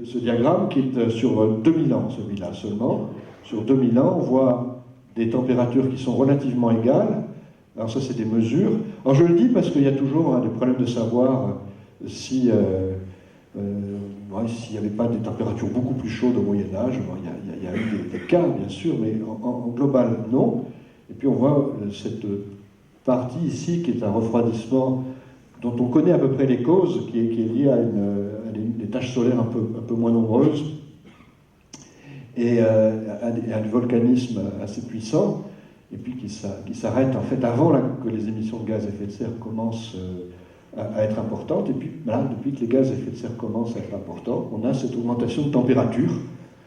ce diagramme qui est sur 2000 ans, celui-là seulement. Sur 2000 ans, on voit des températures qui sont relativement égales. Alors ça, c'est des mesures. Alors je le dis parce qu'il y a toujours des problèmes de savoir si s'il n'y avait pas des températures beaucoup plus chaudes au Moyen-Âge. Bon, il y a eu des cas, bien sûr, mais en global, non. Et puis on voit cette partie ici qui est un refroidissement dont on connaît à peu près les causes, qui est liée à des taches solaires un peu moins nombreuses et à du volcanisme assez puissant, et puis qui s'arrête en fait avant que les émissions de gaz à effet de serre commencent à être importantes. Et puis là, depuis que les gaz à effet de serre commencent à être importants, on a cette augmentation de température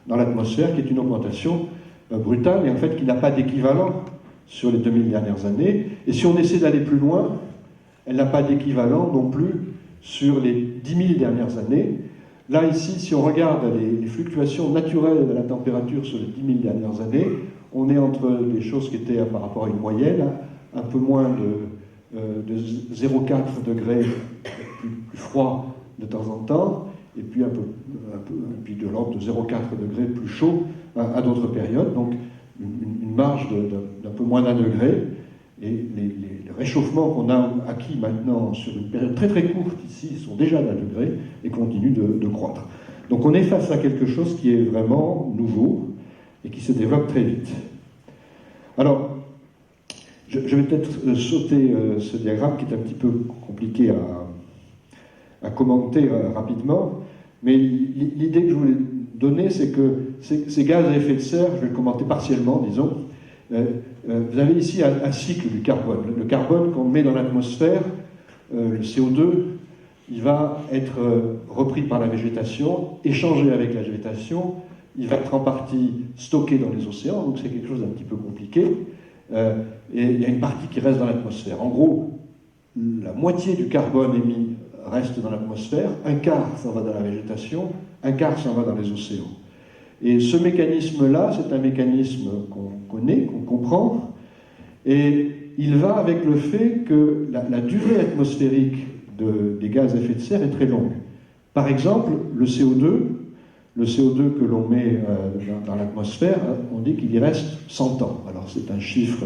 dans l'atmosphère qui est une augmentation brutale et en fait qui n'a pas d'équivalent sur les 2000 dernières années. Et si on essaie d'aller plus loin, elle n'a pas d'équivalent non plus sur les 10 000 dernières années. Là, ici, si on regarde les fluctuations naturelles de la température sur les 10 000 dernières années, on est entre des choses qui étaient par rapport à une moyenne, un peu moins de 0,4 degrés plus froid de temps en temps, et puis puis de l'ordre de 0,4 degrés plus chaud à d'autres périodes, donc une marge d'un peu moins d'un degré. Et les réchauffements qu'on a acquis maintenant sur une période très très courte ici sont déjà d'un degré et continuent de croître. Donc on est face à quelque chose qui est vraiment nouveau et qui se développe très vite. Alors, je vais peut-être sauter ce diagramme qui est un petit peu compliqué à commenter rapidement, mais l'idée que je voulais donner, c'est que ces gaz à effet de serre, je vais le commenter partiellement, disons. Vous avez ici un cycle du carbone. Le carbone qu'on met dans l'atmosphère, le CO2, il va être repris par la végétation, échangé avec la végétation, il va être en partie stocké dans les océans, donc c'est quelque chose d'un petit peu compliqué, et il y a une partie qui reste dans l'atmosphère. En gros, la moitié du carbone émis reste dans l'atmosphère, un quart s'en va dans la végétation, un quart s'en va dans les océans. Et ce mécanisme-là, c'est un mécanisme qu'on connaît, qu'on comprend, et il va avec le fait que la durée atmosphérique des gaz à effet de serre est très longue. Par exemple, le CO2 que l'on met dans l'atmosphère, on dit qu'il y reste 100 ans. Alors c'est un chiffre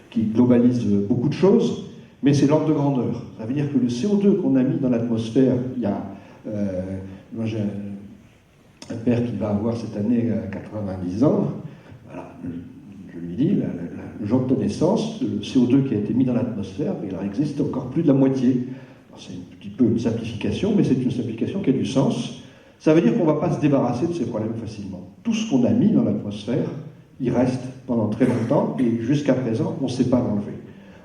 qui globalise beaucoup de choses, mais c'est l'ordre de grandeur. Ça veut dire que le CO2 qu'on a mis dans l'atmosphère, il y a... moi j'ai un père qui va avoir cette année 90 ans, voilà, je lui dis, le jour de ta naissance, le CO2 qui a été mis dans l'atmosphère, il en existe encore plus de la moitié. C'est un petit peu une simplification, mais c'est une simplification qui a du sens. Ça veut dire qu'on ne va pas se débarrasser de ces problèmes facilement. Tout ce qu'on a mis dans l'atmosphère, il reste pendant très longtemps, et jusqu'à présent, on ne sait pas l'enlever.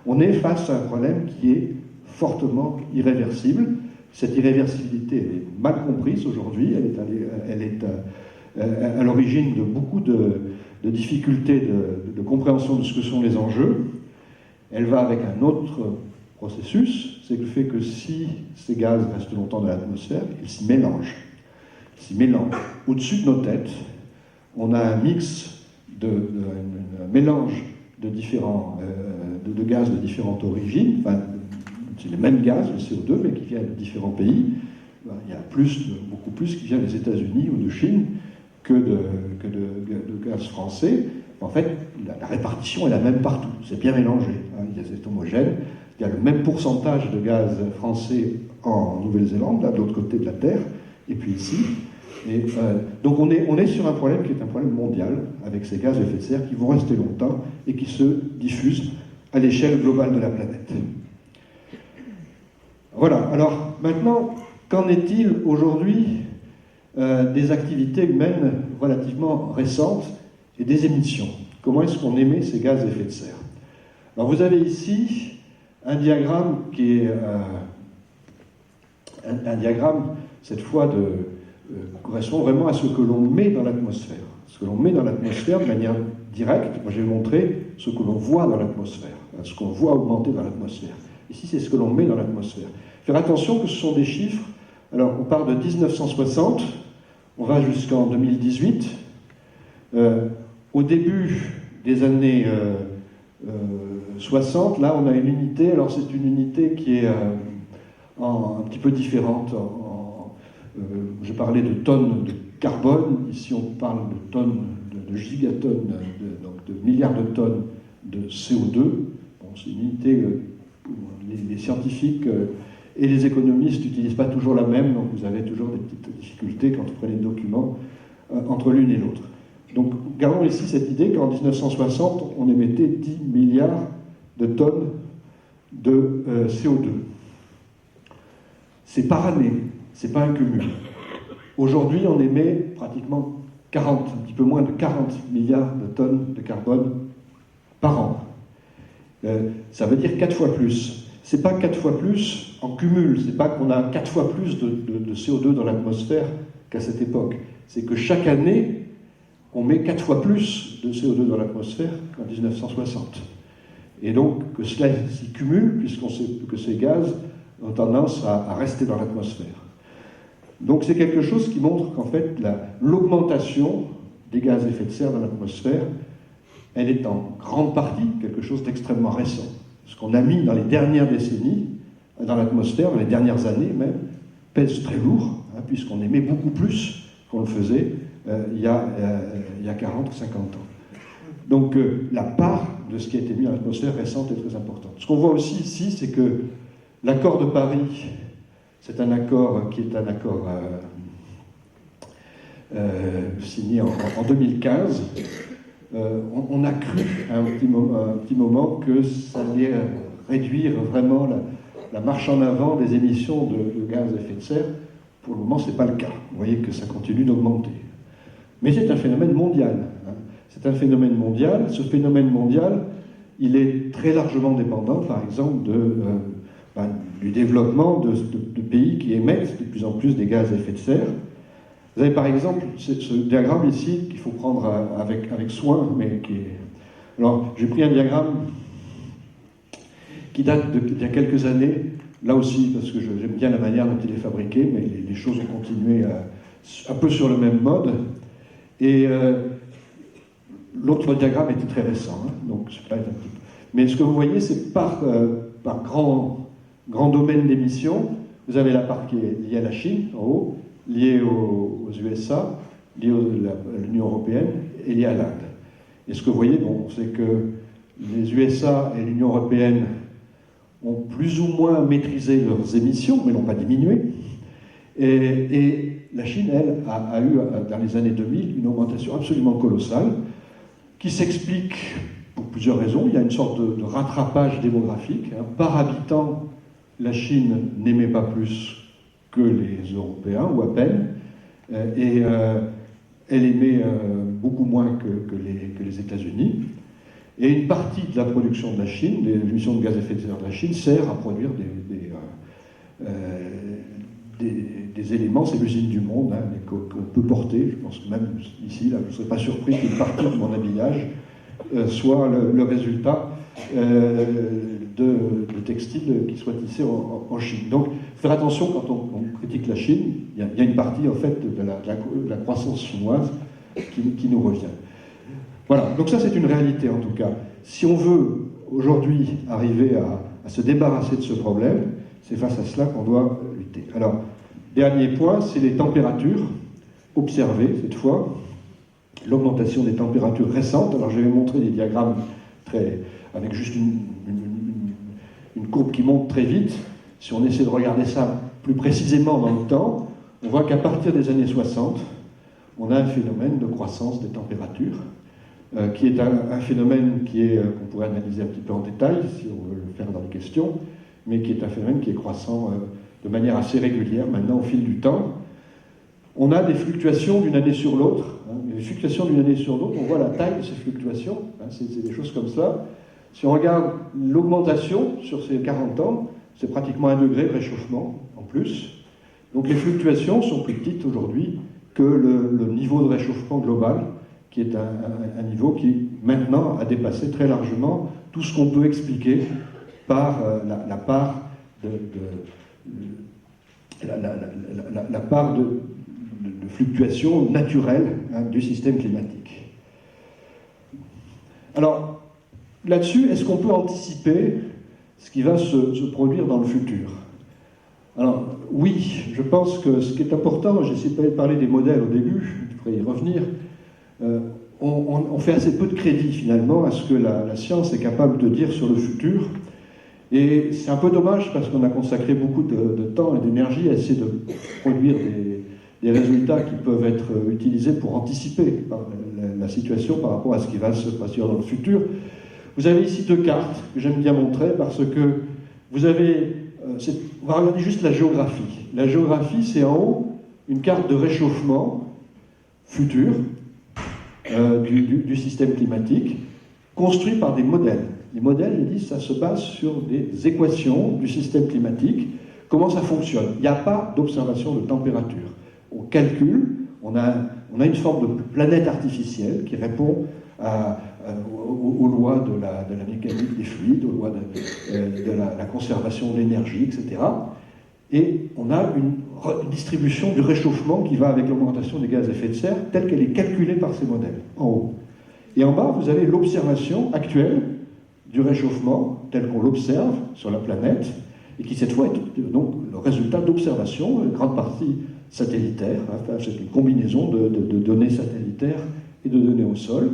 On est face à un problème qui est fortement irréversible. Cette irréversibilité elle est mal comprise aujourd'hui, elle est à l'origine de beaucoup de difficultés de compréhension de ce que sont les enjeux. Elle va avec un autre processus, c'est le fait que si ces gaz restent longtemps dans l'atmosphère, ils s'y mélangent. Ils s'y mélangent. Au-dessus de nos têtes, on a un mix, un mélange de gaz de différentes origines, enfin, c'est les mêmes gaz, le CO2, mais qui viennent de différents pays. Il y a beaucoup plus qui vient des États-Unis ou de Chine que de gaz français. En fait, la répartition est la même partout. C'est bien mélangé. C'est homogène. Il y a le même pourcentage de gaz français en Nouvelle-Zélande, là, de l'autre côté de la Terre, et puis ici. Donc on est sur un problème qui est un problème mondial, avec ces gaz à effet de serre qui vont rester longtemps et qui se diffusent à l'échelle globale de la planète. Voilà, alors maintenant, qu'en est-il aujourd'hui des activités humaines relativement récentes et des émissions? Comment est-ce qu'on émet ces gaz à effet de serre? Alors vous avez ici un diagramme qui est un diagramme, cette fois, correspond vraiment à ce que l'on met dans l'atmosphère. Ce que l'on met dans l'atmosphère de manière directe, moi j'ai montré ce que l'on voit dans l'atmosphère, ce qu'on voit augmenter dans l'atmosphère. Ici, c'est ce que l'on met dans l'atmosphère. Faire attention que ce sont des chiffres, alors on part de 1960, on va jusqu'en 2018. Au début des années 60, là on a une unité, alors c'est une unité qui est un petit peu différente. j'ai parlé de tonnes de carbone, ici on parle de tonnes, de gigatonnes, donc de milliards de tonnes de CO2. Bon, c'est une unité, les scientifiques et les économistes n'utilisent pas toujours la même, donc vous avez toujours des petites difficultés quand vous prenez le document entre l'une et l'autre. Donc gardons ici cette idée qu'en 1960, on émettait 10 milliards de tonnes de CO2. C'est par année, c'est pas un cumul. Aujourd'hui, on émet pratiquement 40, un petit peu moins de 40 milliards de tonnes de carbone par an. Ça veut dire 4 fois plus. C'est pas 4 fois plus en cumul, c'est pas qu'on a 4 fois plus de CO2 dans l'atmosphère qu'à cette époque. C'est que chaque année, on met 4 fois plus de CO2 dans l'atmosphère qu'en 1960. Et donc, que cela s'y cumule, puisqu'on sait que ces gaz ont tendance à rester dans l'atmosphère. Donc c'est quelque chose qui montre qu'en fait, l'augmentation des gaz à effet de serre dans l'atmosphère, elle est en grande partie quelque chose d'extrêmement récent. Ce qu'on a mis dans les dernières décennies, dans l'atmosphère, dans les dernières années même, pèse très lourd, hein, puisqu'on émet beaucoup plus qu'on le faisait il y a 40 ou 50 ans. Donc la part de ce qui a été mis dans l'atmosphère récente est très importante. Ce qu'on voit aussi ici, c'est que l'accord de Paris, c'est un accord qui est un accord signé en 2015. On a cru à un petit moment que ça allait réduire vraiment la marche en avant des émissions de gaz à effet de serre. Pour le moment, ce n'est pas le cas. Vous voyez que ça continue d'augmenter. Mais c'est un phénomène mondial. Hein. C'est un phénomène mondial. Ce phénomène mondial, il est très largement dépendant, par exemple, du développement de pays qui émettent de plus en plus des gaz à effet de serre. Vous avez par exemple ce diagramme ici qu'il faut prendre avec soin, mais qui est... Alors, j'ai pris un diagramme qui date d'il y a quelques années, là aussi, parce que j'aime bien la manière dont il est fabriqué, mais les choses ont continué un peu sur le même mode. Et l'autre diagramme était très récent, hein, donc c'est pas un petit peu... Mais ce que vous voyez, c'est par grand domaine d'émission. Vous avez la part qui est liée à la Chine, en haut, liée aux USA, liée à l'Union européenne et liée à l'Inde. Et ce que vous voyez, bon, c'est que les USA et l'Union européenne ont plus ou moins maîtrisé leurs émissions, mais n'ont pas diminué. Et la Chine, elle, a eu, dans les années 2000, une augmentation absolument colossale, qui s'explique pour plusieurs raisons. Il y a une sorte de rattrapage démographique. Hein. Par habitant, la Chine n'émet pas plus que les Européens, ou à peine, et elle émet beaucoup moins que les États-Unis. Et une partie de la production de la Chine, des émissions de gaz à effet de serre de la Chine, sert à produire des éléments, c'est l'usine du monde, hein, qu'on peut porter. Je pense que même ici, là, je ne serais pas surpris qu'une partie de mon habillage soit le résultat de textiles qui soient tissés en Chine. Donc, faire attention quand on critique la Chine, il y a une partie en fait de la croissance chinoise qui nous revient. Voilà, donc ça c'est une réalité en tout cas. Si on veut aujourd'hui arriver à se débarrasser de ce problème, c'est face à cela qu'on doit lutter. Alors, dernier point, c'est les températures observées cette fois, l'augmentation des températures récentes. Alors je vais montrer des diagrammes avec juste une courbe qui monte très vite. Si on essaie de regarder ça plus précisément dans le temps, on voit qu'à partir des années 60, on a un phénomène de croissance des températures, qui est un phénomène qu'on pourrait analyser un petit peu en détail, si on veut le faire dans les questions, mais qui est un phénomène qui est croissant de manière assez régulière maintenant au fil du temps. On a des fluctuations d'une année sur l'autre. Hein, les fluctuations d'une année sur l'autre, on voit la taille de ces fluctuations, hein, c'est des choses comme ça. Si on regarde l'augmentation sur ces 40 ans, c'est pratiquement 1 degré de réchauffement en plus. Donc les fluctuations sont plus petites aujourd'hui que le niveau de réchauffement global, qui est un niveau qui maintenant a dépassé très largement tout ce qu'on peut expliquer par la part de fluctuation naturelle, hein, du système climatique. Alors, là-dessus, est-ce qu'on peut anticiper ce qui va se produire dans le futur? Alors, oui, je pense que ce qui est important, j'ai essayé de parler des modèles au début, je pourrais y revenir, on fait assez peu de crédit finalement à ce que la science est capable de dire sur le futur. Et c'est un peu dommage parce qu'on a consacré beaucoup de temps et d'énergie à essayer de produire des résultats qui peuvent être utilisés pour anticiper la situation par rapport à ce qui va se passer dans le futur. Vous avez ici deux cartes que j'aime bien montrer parce que vous avez... on va regarder juste la géographie. La géographie, c'est en haut une carte de réchauffement futur du système climatique, construit par des modèles. Les modèles, je dis, ça se base sur des équations du système climatique. Comment ça fonctionne? Il n'y a pas d'observation de température. On calcule, on a une forme de planète artificielle qui répond aux lois de la mécanique des fluides, aux lois de la conservation de l'énergie, etc. Et on a une distribution du réchauffement qui va avec l'augmentation des gaz à effet de serre, telle qu'elle est calculée par ces modèles, en haut. Et en bas, vous avez l'observation actuelle du réchauffement, tel qu'on l'observe sur la planète, et qui cette fois est donc le résultat d'observations, une grande partie satellitaire, hein, c'est une combinaison de données satellitaires et de données au sol.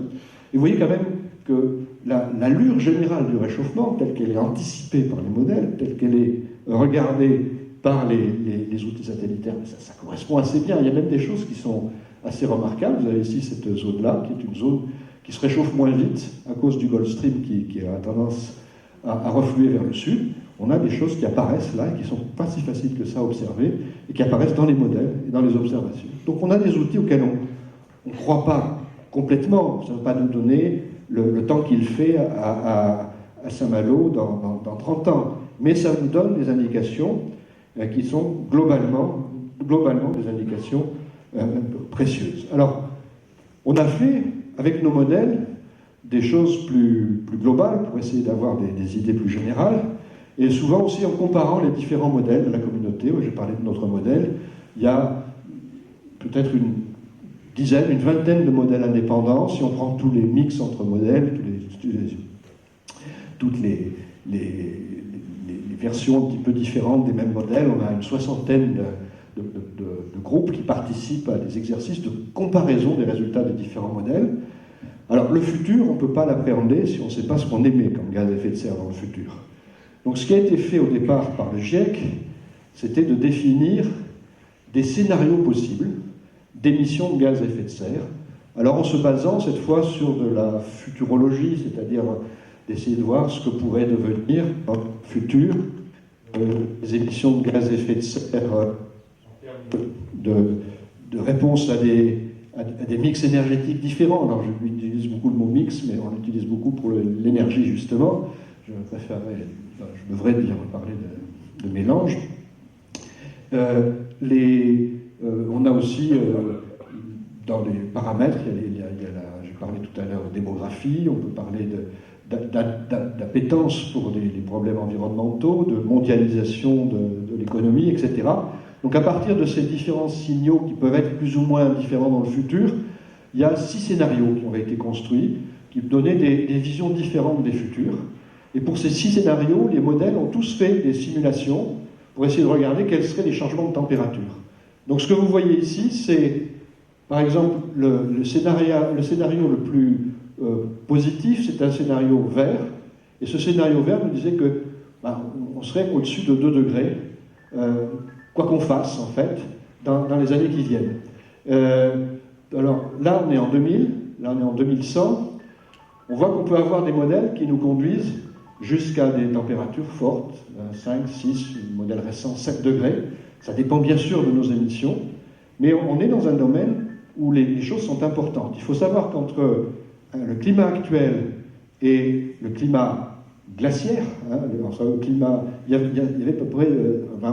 Et vous voyez quand même que l'allure générale du réchauffement, telle qu'elle est anticipée par les modèles, telle qu'elle est regardée par les outils satellitaires, ça correspond assez bien. Il y a même des choses qui sont assez remarquables. Vous avez ici cette zone-là, qui est une zone qui se réchauffe moins vite à cause du Gulf Stream qui a tendance à refluer vers le sud. On a des choses qui apparaissent là et qui ne sont pas si faciles que ça à observer et qui apparaissent dans les modèles et dans les observations. Donc on a des outils auxquels on ne croit pas complètement. Ça ne va pas nous donner le temps qu'il fait à Saint-Malo dans 30 ans. Mais ça nous donne des indications qui sont globalement des indications précieuses. Alors, on a fait, avec nos modèles, des choses plus globales pour essayer d'avoir des idées plus générales. Et souvent aussi en comparant les différents modèles de la communauté, où j'ai parlé de notre modèle, il y a peut-être une dizaine, une vingtaine de modèles indépendants. Si on prend tous les mix entre modèles, toutes les versions un petit peu différentes des mêmes modèles, on a une soixantaine de groupes qui participent à des exercices de comparaison des résultats des différents modèles. Alors le futur, on ne peut pas l'appréhender si on ne sait pas ce qu'on émet comme gaz à effet de serre dans le futur. Donc ce qui a été fait au départ par le GIEC, c'était de définir des scénarios possibles d'émissions de gaz à effet de serre. Alors en se basant cette fois sur de la futurologie, c'est-à-dire d'essayer de voir ce que pourrait devenir dans le futur les émissions de gaz à effet de serre de réponse à des mix énergétiques différents. Alors je utilise beaucoup le mot mix, mais on l'utilise beaucoup pour l'énergie justement. Je devrais dire parler de mélange. On a aussi dans les paramètres, j'ai parlé tout à l'heure de démographie, on peut parler d'appétence pour les problèmes environnementaux, de mondialisation de l'économie, etc. Donc à partir de ces différents signaux qui peuvent être plus ou moins différents dans le futur, il y a 6 scénarios qui ont été construits, qui donnaient des visions différentes des futurs. Et pour ces 6 scénarios, les modèles ont tous fait des simulations pour essayer de regarder quels seraient les changements de température. Donc ce que vous voyez ici, c'est par exemple le scénario le plus positif, c'est un scénario vert. Et ce scénario vert nous disait que on serait au-dessus de 2 degrés, quoi qu'on fasse en fait, dans les années qui viennent. Alors là on est en 2000, là on est en 2100. On voit qu'on peut avoir des modèles qui nous conduisent jusqu'à des températures fortes, 5, 6, modèle récent, 7 degrés. Ça dépend bien sûr de nos émissions, mais on est dans un domaine où les choses sont importantes. Il faut savoir qu'entre le climat actuel et le climat glaciaire, le climat, il y avait à peu près,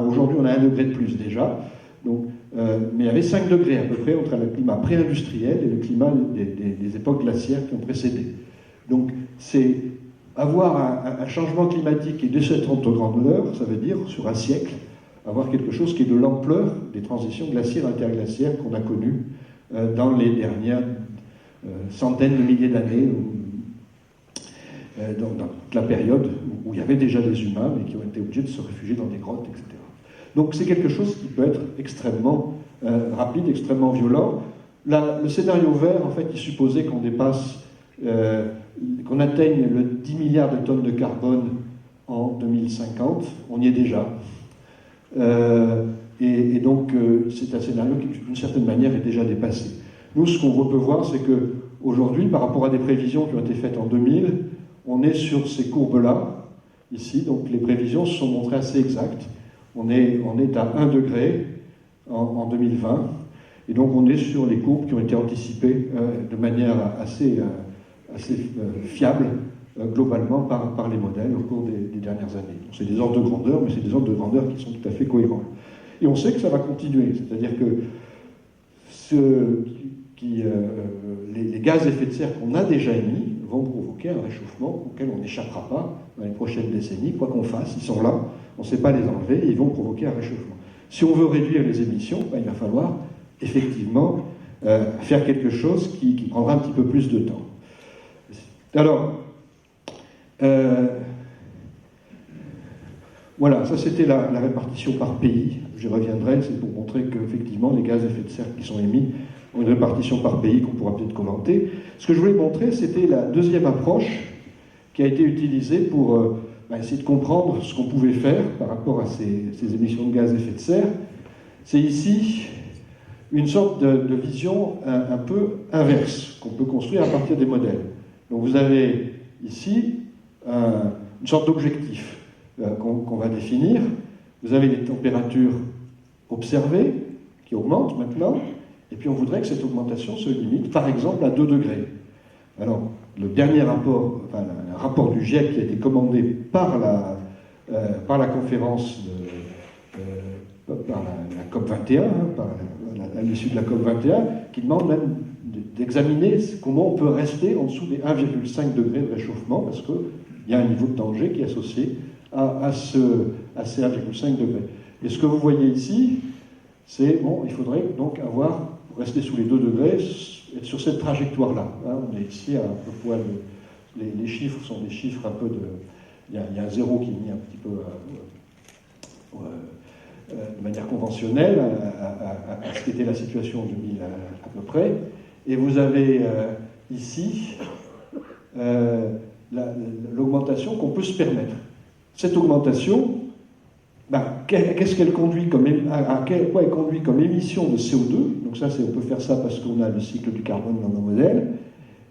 aujourd'hui on a 1 degré de plus déjà, donc, mais il y avait 5 degrés à peu près entre le climat pré-industriel et le climat des époques glaciaires qui ont précédé. Donc c'est avoir un changement climatique qui est de cette grandeur, ça veut dire sur un siècle, avoir quelque chose qui est de l'ampleur des transitions glaciaires interglaciaires qu'on a connues dans les dernières centaines de milliers d'années, dans toute la période où il y avait déjà des humains, mais qui ont été obligés de se réfugier dans des grottes, etc. Donc c'est quelque chose qui peut être extrêmement rapide, extrêmement violent. Le scénario vert, en fait, il supposait qu'on dépasse, qu'on atteigne le 10 milliards de tonnes de carbone en 2050. On y est déjà. Et donc, c'est un scénario qui, d'une certaine manière, est déjà dépassé. Nous, ce qu'on peut voir, c'est qu'aujourd'hui, par rapport à des prévisions qui ont été faites en 2000, on est sur ces courbes-là, ici. Donc, les prévisions se sont montrées assez exactes. On est à 1 degré en 2020. Et donc, on est sur les courbes qui ont été anticipées de manière assez fiable, globalement, par les modèles au cours des dernières années. Donc, c'est des ordres de grandeur, mais c'est des ordres de grandeur qui sont tout à fait cohérents. Et on sait que ça va continuer, c'est-à-dire que les gaz à effet de serre qu'on a déjà émis vont provoquer un réchauffement auquel on n'échappera pas dans les prochaines décennies, quoi qu'on fasse, ils sont là, on ne sait pas les enlever, et ils vont provoquer un réchauffement. Si on veut réduire les émissions, il va falloir effectivement faire quelque chose qui prendra un petit peu plus de temps. Alors, voilà, ça c'était la répartition par pays. J'y reviendrai, c'est pour montrer qu'effectivement les gaz à effet de serre qui sont émis ont une répartition par pays qu'on pourra peut-être commenter. Ce que je voulais montrer, c'était la deuxième approche qui a été utilisée pour essayer de comprendre ce qu'on pouvait faire par rapport à ces émissions de gaz à effet de serre. C'est ici une sorte de vision un peu inverse qu'on peut construire à partir des modèles. Donc vous avez ici une sorte d'objectif qu'on va définir. Vous avez les températures observées qui augmentent maintenant, et puis on voudrait que cette augmentation se limite, par exemple, à 2 degrés. Alors, le dernier rapport, le rapport du GIEC qui a été commandé par la conférence, par la COP21, à l'issue de la COP21, qui demande même d'examiner comment on peut rester en dessous des 1,5 degrés de réchauffement, parce qu'il y a un niveau de danger qui est associé à ces 1,5 degrés. Et ce que vous voyez ici, c'est, il faudrait donc pour rester sous les 2 degrés, être sur cette trajectoire-là. On est ici à peu près, les chiffres sont des chiffres un peu de... Il y a un zéro qui est mis un petit peu de manière conventionnelle à ce qu'était la situation en 2000 à peu près. Et vous avez ici l'augmentation qu'on peut se permettre. Cette augmentation, qu'est-ce qu'elle conduit à quoi elle conduit comme émission de CO2 ? Donc ça, on peut faire ça parce qu'on a le cycle du carbone dans nos modèles.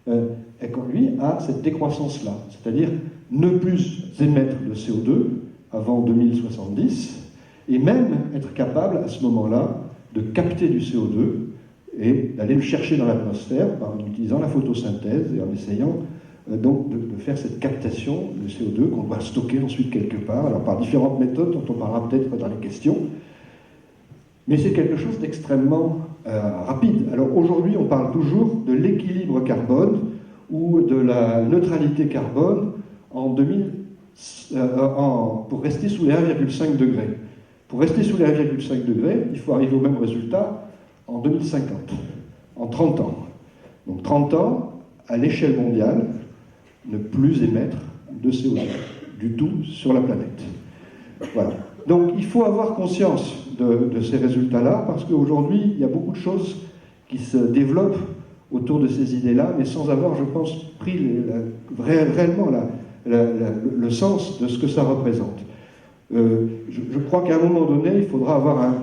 Elle conduit à cette décroissance-là, c'est-à-dire ne plus émettre de CO2 avant 2070, et même être capable à ce moment-là de capter du CO2 et d'aller le chercher dans l'atmosphère en utilisant la photosynthèse et en essayant donc de faire cette captation de CO2 qu'on doit stocker ensuite quelque part, alors par différentes méthodes dont on parlera peut-être dans les questions. Mais c'est quelque chose d'extrêmement rapide. Alors aujourd'hui, on parle toujours de l'équilibre carbone ou de la neutralité carbone pour rester sous les 1,5 degrés. Pour rester sous les 1,5 degrés, il faut arriver au même résultat en 2050, en 30 ans. Donc 30 ans, à l'échelle mondiale, ne plus émettre de CO2 du tout sur la planète. Voilà. Donc il faut avoir conscience de ces résultats-là, parce qu'aujourd'hui, il y a beaucoup de choses qui se développent autour de ces idées-là, mais sans avoir, je pense, pris réellement le sens de ce que ça représente. Je crois qu'à un moment donné, il faudra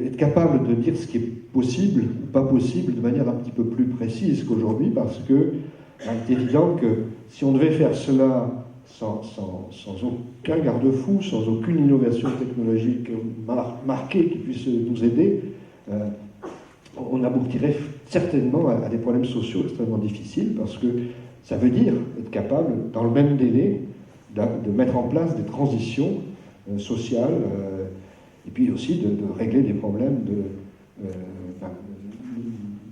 être capable de dire ce qui est possible ou pas possible de manière un petit peu plus précise qu'aujourd'hui, parce que c'est évident que si on devait faire cela sans aucun garde-fou, sans aucune innovation technologique marquée qui puisse nous aider, on aboutirait certainement à des problèmes sociaux extrêmement difficiles, parce que ça veut dire être capable, dans le même délai, de mettre en place des transitions sociales, et puis aussi de régler des problèmes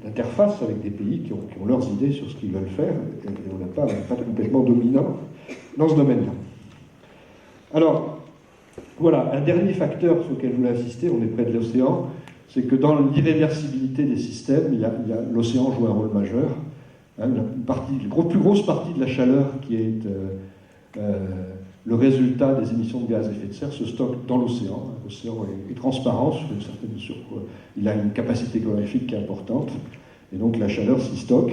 d'interface avec des pays qui ont leurs idées sur ce qu'ils veulent faire, et on n'est pas complètement dominant dans ce domaine-là. Alors, voilà, un dernier facteur sur lequel je voulais insister, on est près de l'océan, c'est que dans l'irréversibilité des systèmes, l'océan joue un rôle majeur. Hein, la plus grosse partie de la chaleur qui est le résultat des émissions de gaz à effet de serre se stocke dans l'océan. L'océan est transparent, il a une capacité calorifique qui est importante, et donc la chaleur s'y stocke.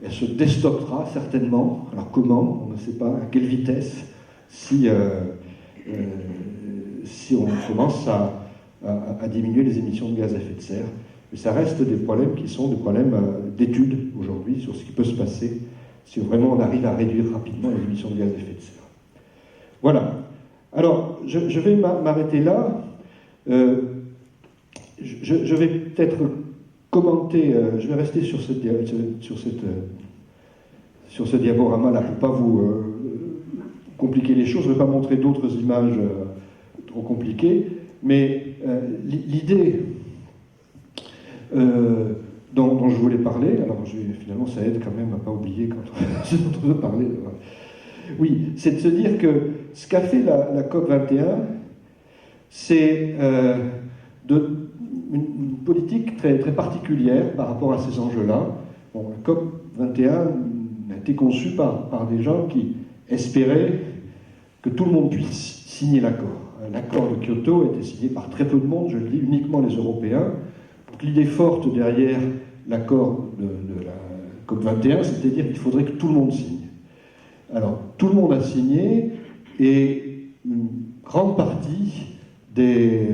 Elle se déstockera certainement. Alors comment? On ne sait pas à quelle vitesse, si on commence à diminuer les émissions de gaz à effet de serre. Mais ça reste des problèmes qui sont des problèmes d'études aujourd'hui sur ce qui peut se passer si vraiment on arrive à réduire rapidement les émissions de gaz à effet de serre. Voilà. Alors, je vais m'arrêter là. Je vais peut-être commenter, je vais rester sur ce diaporama-là pour ne pas vous compliquer les choses. Je ne vais pas montrer d'autres images trop compliquées, mais l'idée dont je voulais parler, alors finalement ça aide quand même à ne pas oublier quand on veut parler. Oui, c'est de se dire que ce qu'a fait la COP21, c'est une politique très, très particulière par rapport à ces enjeux-là. Bon, la COP21 a été conçue par des gens qui espéraient que tout le monde puisse signer l'accord. L'accord de Kyoto a été signé par très peu de monde, je le dis, uniquement les Européens. Donc l'idée forte derrière l'accord de la COP21, c'est-à-dire qu'il faudrait que tout le monde signe. Alors, tout le monde a signé, et une grande partie des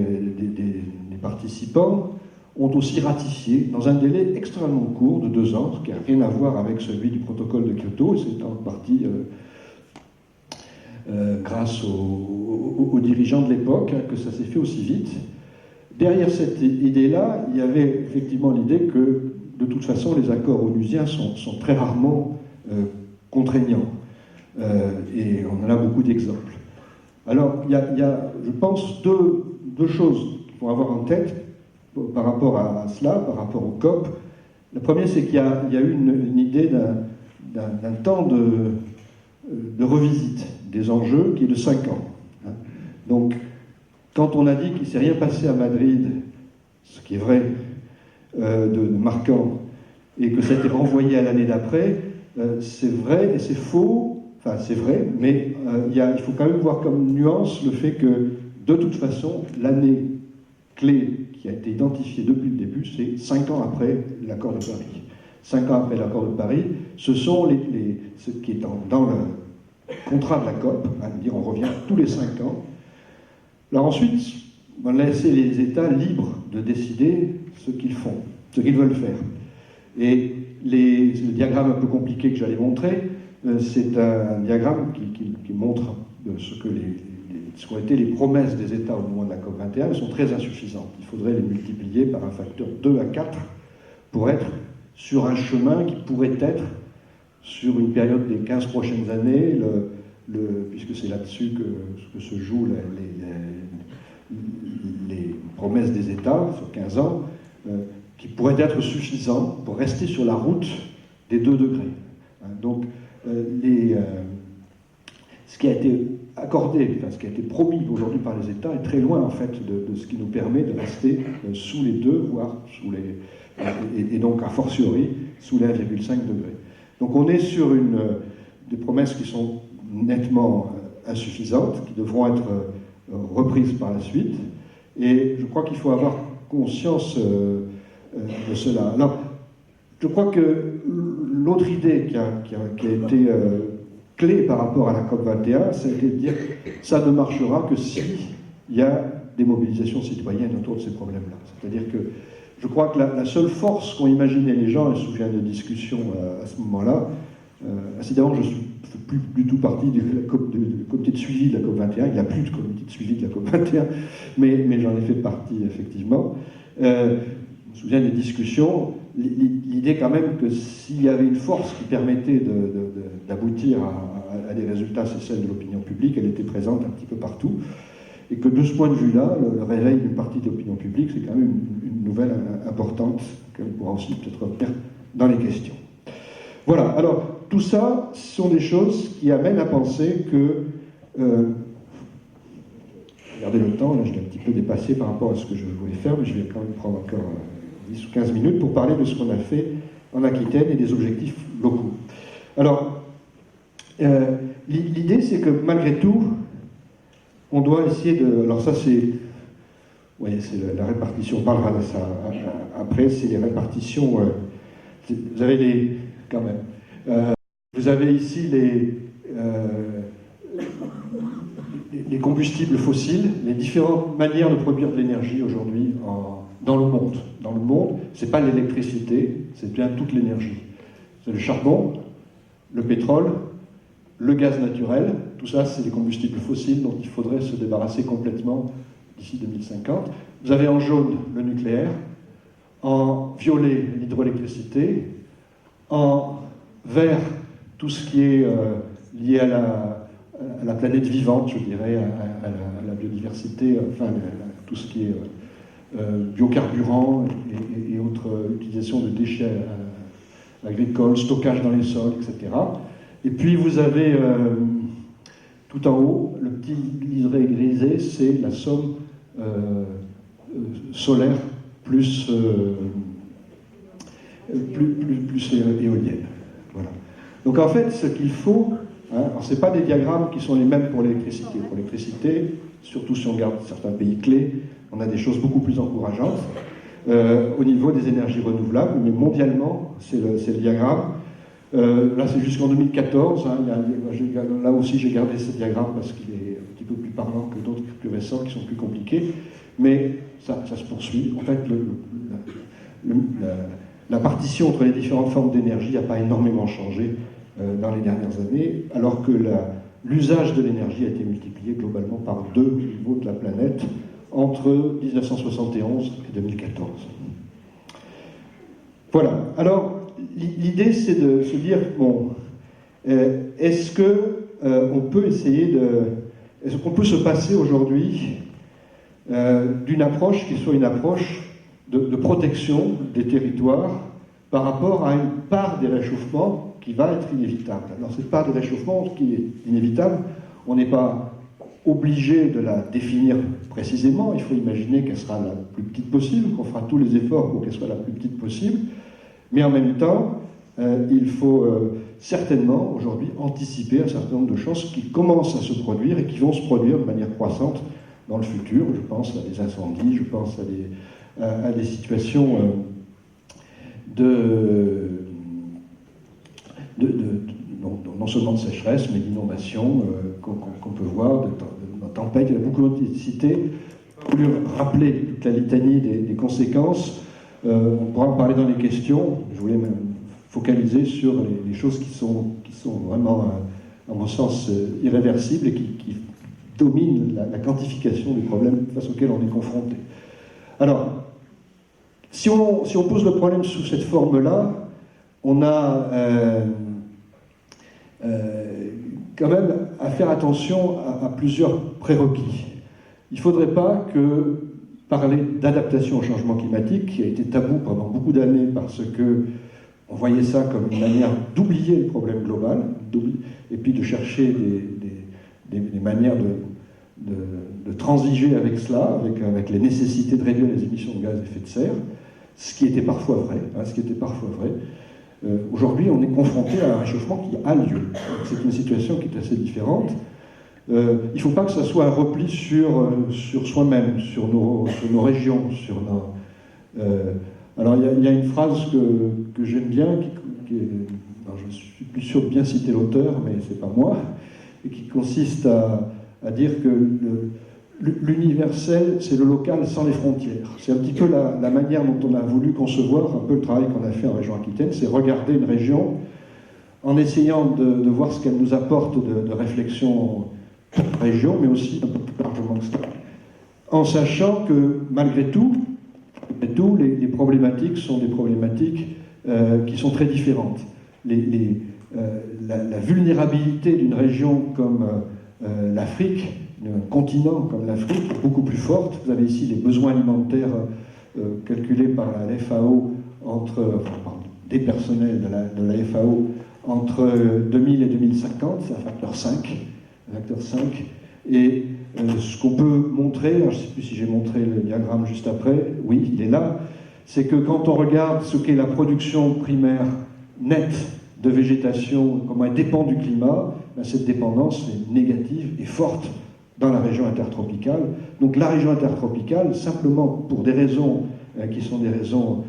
participants ont aussi ratifié dans un délai extrêmement court de 2 ans, ce qui n'a rien à voir avec celui du protocole de Kyoto, et c'est en partie grâce aux dirigeants de l'époque que ça s'est fait aussi vite. Derrière cette idée-là, il y avait effectivement l'idée que, de toute façon, les accords onusiens sont très rarement contraignants. Et on en a beaucoup d'exemples. Alors, il y a, je pense, deux choses qu'il faut avoir en tête par rapport à cela, par rapport au COP. La première, c'est qu'il y a eu une idée d'un temps de revisite des enjeux qui est de 5 ans. Donc, quand on a dit qu'il ne s'est rien passé à Madrid, ce qui est vrai, de marquant, et que ça a été renvoyé à l'année d'après, c'est vrai et c'est faux. Enfin, c'est vrai, mais il faut quand même voir comme nuance le fait que, de toute façon, l'année clé qui a été identifiée depuis le début, c'est 5 ans après l'accord de Paris. 5 ans après l'accord de Paris, ce sont ce qui est dans le contrat de la COP, dire on revient tous les 5 ans. Alors ensuite, on va laisser les États libres de décider ce qu'ils font, ce qu'ils veulent faire. Et le diagramme un peu compliqué que j'allais montrer, c'est un diagramme qui montre ce qu'ont été les promesses des États au moment de la COP21. Elles sont très insuffisantes. Il faudrait les multiplier par un facteur 2 à 4 pour être sur un chemin qui pourrait être, sur une période des 15 prochaines années, puisque c'est là-dessus que se jouent les promesses des États, sur 15 ans, qui pourraient être suffisants pour rester sur la route des 2 degrés. Donc, ce qui a été accordé, ce qui a été promis aujourd'hui par les États est très loin en fait de ce qui nous permet de rester sous les 2, voire sous et donc a fortiori sous les 1,5 degrés. Donc on est sur des promesses qui sont nettement insuffisantes, qui devront être reprises par la suite, et je crois qu'il faut avoir conscience de cela. Alors, je crois que l'autre idée qui a été clé par rapport à la COP21, c'est de dire que ça ne marchera que s'il y a des mobilisations citoyennes autour de ces problèmes-là. C'est-à-dire que je crois que la seule force qu'ont imaginé les gens, je me souviens de discussions à ce moment-là, incidemment, je ne fais plus du tout partie du comité de suivi de la COP21, il n'y a plus de comité de suivi de la COP21, mais j'en ai fait partie, effectivement. Je me souviens des discussions, l'idée quand même que s'il y avait une force qui permettait d'aboutir à des résultats, c'est celle de l'opinion publique, elle était présente un petit peu partout, et que de ce point de vue-là, le réveil d'une partie de l'opinion publique, c'est quand même une nouvelle importante qu'on pourra aussi peut-être retenir dans les questions. Voilà, alors tout ça, ce sont des choses qui amènent à penser que... regardez le temps, là je l'ai un petit peu dépassé par rapport à ce que je voulais faire, mais je vais quand même prendre encore 10 ou 15 minutes pour parler de ce qu'on a fait en Aquitaine et des objectifs locaux. Alors, l'idée c'est que malgré tout, on doit essayer de... Alors ça, c'est... Oui, c'est la répartition, on parlera de ça après, c'est les répartitions... vous avez les... quand même. Vous avez ici les combustibles fossiles, les différentes manières de produire de l'énergie aujourd'hui dans le monde. Dans le monde, ce n'est pas l'électricité, c'est bien toute l'énergie. C'est le charbon, le pétrole, le gaz naturel, tout ça c'est des combustibles fossiles dont il faudrait se débarrasser complètement d'ici 2050. Vous avez en jaune le nucléaire, en violet l'hydroélectricité, en vert tout ce qui est lié à la planète vivante, je dirais, à la biodiversité, enfin tout ce qui est biocarburants et autres utilisations de déchets agricoles, stockage dans les sols, etc. Et puis vous avez tout en haut, le petit liseré grisé, c'est la somme solaire plus éolienne. Voilà. Donc en fait, ce qu'il faut, ce n'est pas des diagrammes qui sont les mêmes pour l'électricité. Pour l'électricité, surtout si on regarde certains pays clés, on a des choses beaucoup plus encourageantes au niveau des énergies renouvelables, mais mondialement, c'est le diagramme. Là, c'est jusqu'en 2014. Là aussi, j'ai gardé ce diagramme parce qu'il est un petit peu plus parlant que d'autres plus récents qui sont plus compliqués. Mais ça se poursuit. En fait, la partition entre les différentes formes d'énergie n'a pas énormément changé dans les dernières années, alors que l'usage de l'énergie a été multiplié globalement par 2 au niveau de la planète entre 1971 et 2014. Voilà. Alors, l'idée, c'est de se dire, bon, est-ce qu'on peut essayer est-ce qu'on peut se passer aujourd'hui d'une approche qui soit une approche de protection des territoires par rapport à une part des réchauffements qui va être inévitable. Alors cette part de réchauffement qui est inévitable, on n'est pas obligé de la définir précisément, il faut imaginer qu'elle sera la plus petite possible, qu'on fera tous les efforts pour qu'elle soit la plus petite possible, mais en même temps, il faut certainement aujourd'hui anticiper un certain nombre de choses qui commencent à se produire et qui vont se produire de manière croissante dans le futur. Je pense à des incendies, je pense à des situations non seulement de sécheresse, mais d'inondation qu'on peut voir, de tempêtes. Il y a beaucoup d'électricité. Pour lui rappeler toute la litanie des conséquences, on pourra en parler dans les questions. Je voulais me focaliser sur les choses qui sont vraiment, à mon sens, irréversibles et qui dominent la quantification des problèmes face auxquels on est confronté. Alors, si on pose le problème sous cette forme-là, on a quand même à faire attention à plusieurs prérequis. Il ne faudrait pas que parler d'adaptation au changement climatique, qui a été tabou pendant beaucoup d'années parce qu'on voyait ça comme une manière d'oublier le problème global, et puis de chercher des manières de transiger avec cela, avec les nécessités de réduire les émissions de gaz à effet de serre, ce qui était parfois vrai. Aujourd'hui, on est confronté à un réchauffement qui a lieu. C'est une situation qui est assez différente. Il ne faut pas que ça soit un repli sur soi-même, sur nos régions, alors il y a une phrase que j'aime bien, je ne suis plus sûr de bien citer l'auteur, mais c'est pas moi, et qui consiste à dire que l'universel, c'est le local sans les frontières. C'est un petit peu la manière dont on a voulu concevoir un peu le travail qu'on a fait en région Aquitaine, c'est regarder une région en essayant de voir ce qu'elle nous apporte de réflexion région, mais aussi un peu plus largement que ça, en sachant que malgré tout, les problématiques sont des problématiques qui sont très différentes. La vulnérabilité d'une région comme l'Afrique, d'un continent comme l'Afrique, est beaucoup plus forte. Vous avez ici les besoins alimentaires calculés par la FAO, des personnels de la FAO, entre 2000 et 2050, c'est un facteur 5. Et ce qu'on peut montrer, je ne sais plus si j'ai montré le diagramme juste après, oui, il est là, c'est que quand on regarde ce qu'est la production primaire nette de végétation, comment elle dépend du climat, cette dépendance est négative et forte dans la région intertropicale. Donc la région intertropicale, simplement pour des raisons qui sont des raisons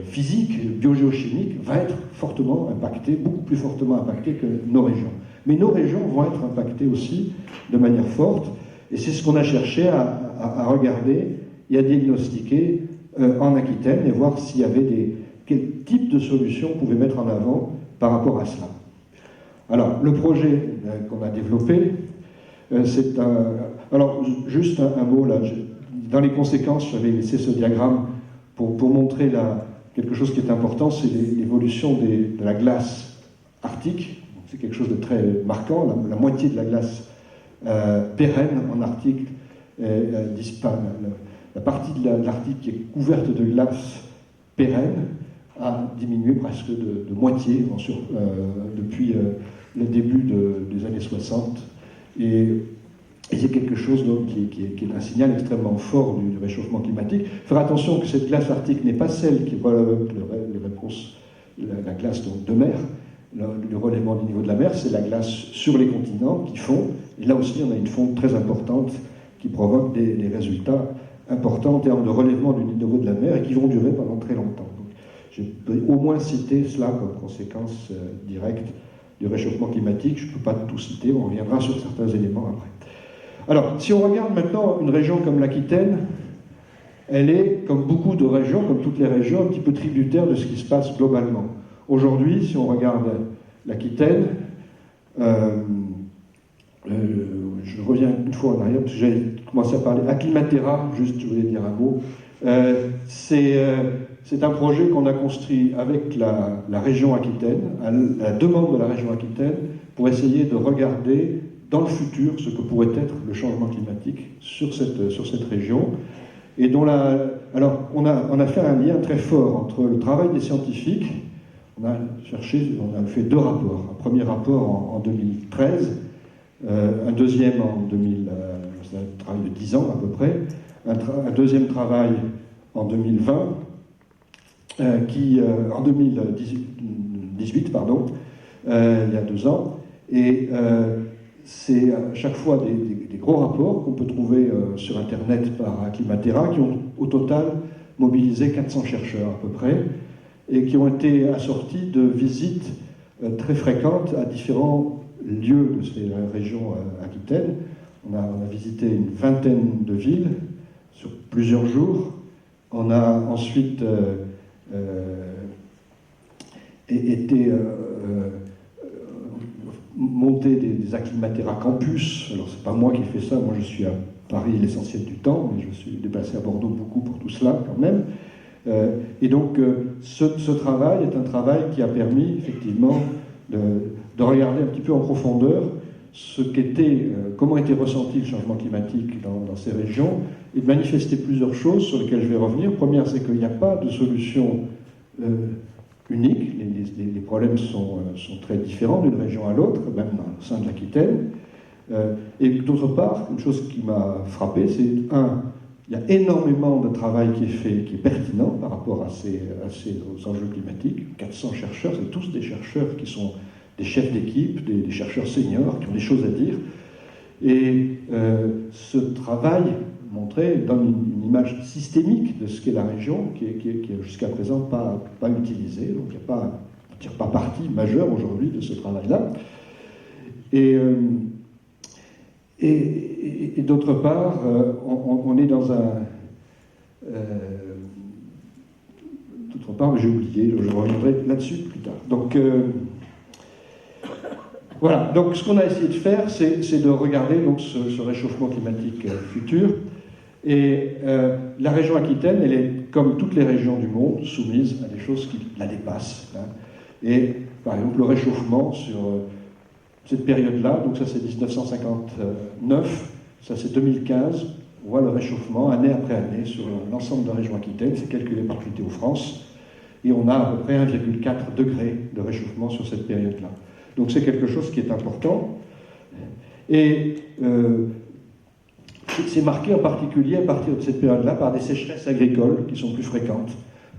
physiques, biogéochimiques, va être fortement impactée, beaucoup plus fortement impactée que nos régions. Mais nos régions vont être impactées aussi de manière forte, et c'est ce qu'on a cherché à regarder et à diagnostiquer en Aquitaine, et voir s'il y avait quel type de solutions on pouvait mettre en avant par rapport à cela. Alors, le projet qu'on a développé, c'est un... Alors, juste un mot, là, dans les conséquences, j'avais laissé ce diagramme pour montrer quelque chose qui est important, c'est l'évolution de la glace arctique. C'est quelque chose de très marquant. La moitié de la glace pérenne en Arctique disparaît. La partie de l'Arctique qui est couverte de glace pérenne a diminué presque de moitié depuis le début des années 60. Et c'est quelque chose donc, qui est un signal extrêmement fort du réchauffement climatique. Faire attention que cette glace arctique n'est pas celle qui relève les réponses, la glace donc, de mer, le relèvement du niveau de la mer, c'est la glace sur les continents qui fond. Et là aussi, on a une fonte très importante qui provoque des résultats importants en termes de relèvement du niveau de la mer et qui vont durer pendant très longtemps. Donc, je peux au moins citer cela comme conséquence directe du réchauffement climatique. Je ne peux pas tout citer, on reviendra sur certains éléments après. Alors, si on regarde maintenant une région comme l'Aquitaine, elle est, comme beaucoup de régions, comme toutes les régions, un petit peu tributaire de ce qui se passe globalement. Aujourd'hui, si on regarde l'Aquitaine, je reviens une fois en arrière, parce que j'avais commencé à parler Acclimatera, juste je voulais dire un mot. C'est un projet qu'on a construit avec la région Aquitaine, à la demande de la région Aquitaine, pour essayer de regarder dans le futur ce que pourrait être le changement climatique sur cette région. Et alors, on a fait un lien très fort entre le travail des scientifiques. On a fait 2 rapports. Un premier rapport en 2013, un deuxième en 2000, c'est un travail de 10 ans à peu près, un deuxième travail en 2020, en 2018, pardon, il y a 2 ans, et c'est à chaque fois des gros rapports qu'on peut trouver sur Internet par Acclimatera, qui ont au total mobilisé 400 chercheurs à peu près, et qui ont été assortis de visites très fréquentes à différents lieux de ces régions aquitaines. On a visité une vingtaine de villes sur plusieurs jours. On a ensuite monté des Acclimatera campus. Alors, c'est pas moi qui ai fait ça, moi je suis à Paris l'essentiel du temps, mais je suis déplacé à Bordeaux beaucoup pour tout cela quand même. Et donc, ce travail est un travail qui a permis, effectivement, de regarder un petit peu en profondeur comment était ressenti le changement climatique dans ces régions, et de manifester plusieurs choses sur lesquelles je vais revenir. Première, c'est qu'il n'y a pas de solution unique. Les problèmes sont très différents d'une région à l'autre, même au sein de l'Aquitaine. Et d'autre part, une chose qui m'a frappé, c'est il y a énormément de travail qui est fait, qui est pertinent par rapport aux enjeux climatiques. 400 chercheurs, c'est tous des chercheurs qui sont des chefs d'équipe, des chercheurs seniors qui ont des choses à dire. Et ce travail donne une image systémique de ce qu'est la région, qui est jusqu'à présent pas utilisée. Donc il n'y a pas, on tire pas parti majeur aujourd'hui de ce travail-là. Et d'autre part, on est dans un... d'autre part, j'ai oublié, je reviendrai là-dessus plus tard. Donc, voilà. Donc, ce qu'on a essayé de faire, c'est de regarder donc, ce réchauffement climatique futur. Et la région Aquitaine, elle est, comme toutes les régions du monde, soumise à des choses qui la dépassent. Hein. Et, par exemple, le réchauffement sur... cette période-là, donc ça c'est 1959, ça c'est 2015, on voit le réchauffement année après année sur l'ensemble de la région Aquitaine, c'est calculé par Criteo France, et on a à peu près 1,4 degré de réchauffement sur cette période-là. Donc c'est quelque chose qui est important, et c'est marqué en particulier à partir de cette période-là par des sécheresses agricoles qui sont plus fréquentes.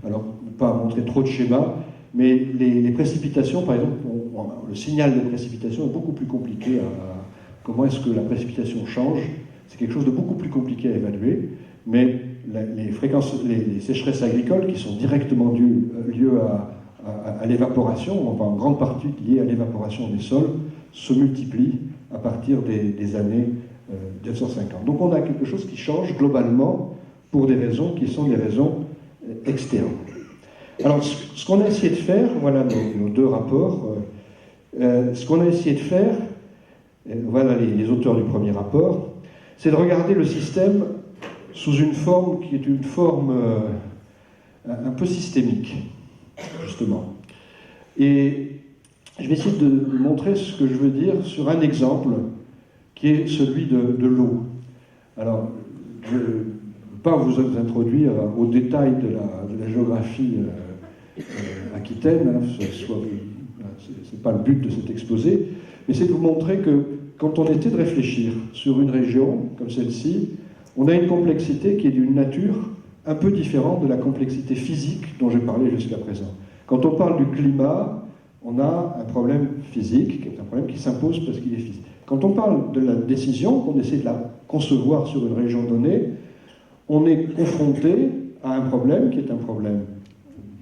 Alors, pas montrer trop de schémas, mais les précipitations, par exemple, le signal de précipitation est beaucoup plus compliqué. Comment est-ce que la précipitation change c'est quelque chose de beaucoup plus compliqué à évaluer, mais les sécheresses agricoles qui sont directement dues à l'évaporation, enfin en grande partie liées à l'évaporation des sols, se multiplient à partir des années 1950. Donc on a quelque chose qui change globalement pour des raisons qui sont des raisons externes. Alors ce qu'on a essayé de faire, voilà nos deux rapports, ce qu'on a essayé de faire, voilà les auteurs du premier rapport, c'est de regarder le système sous une forme qui est une forme un peu systémique, justement. Et je vais essayer de montrer ce que je veux dire sur un exemple qui est celui de l'eau. Alors, je ne vais pas vous introduire au détail de la géographie aquitaine, hein, ce n'est pas le but de cet exposé, mais c'est de vous montrer que quand on essaie de réfléchir sur une région comme celle-ci, on a une complexité qui est d'une nature un peu différente de la complexité physique dont j'ai parlé jusqu'à présent. Quand on parle du climat, on a un problème physique, qui est un problème qui s'impose parce qu'il est physique. Quand on parle de la décision, qu'on essaie de la concevoir sur une région donnée, on est confronté à un problème qui est un problème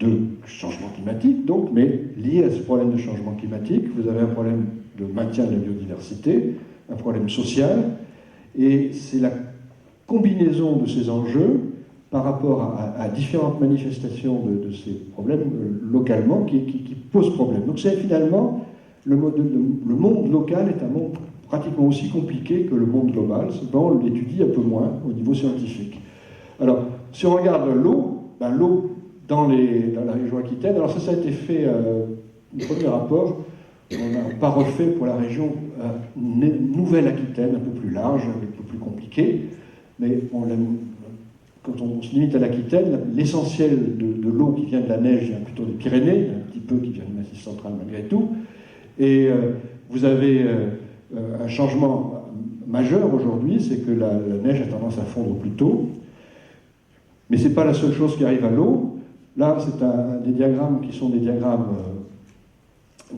de changement climatique, donc, mais lié à ce problème de changement climatique, vous avez un problème de maintien de la biodiversité, un problème social, et c'est la combinaison de ces enjeux par rapport à différentes manifestations de ces problèmes localement qui pose problème. Donc c'est finalement, le monde local est un monde pratiquement aussi compliqué que le monde global, cependant on l'étudie un peu moins au niveau scientifique. Alors, si on regarde l'eau, ben, l'eau dans la région aquitaine, alors ça a été fait, le premier rapport, on n'a pas refait pour la région Nouvelle-Aquitaine, un peu plus large, un peu plus compliqué, mais quand on se limite à l'Aquitaine, l'essentiel de l'eau qui vient de la neige vient plutôt des Pyrénées, un petit peu qui vient du Massif central malgré tout, et vous avez un changement majeur aujourd'hui, c'est que la neige a tendance à fondre plus tôt, mais ce n'est pas la seule chose qui arrive à l'eau. Là, c'est des diagrammes qui sont des diagrammes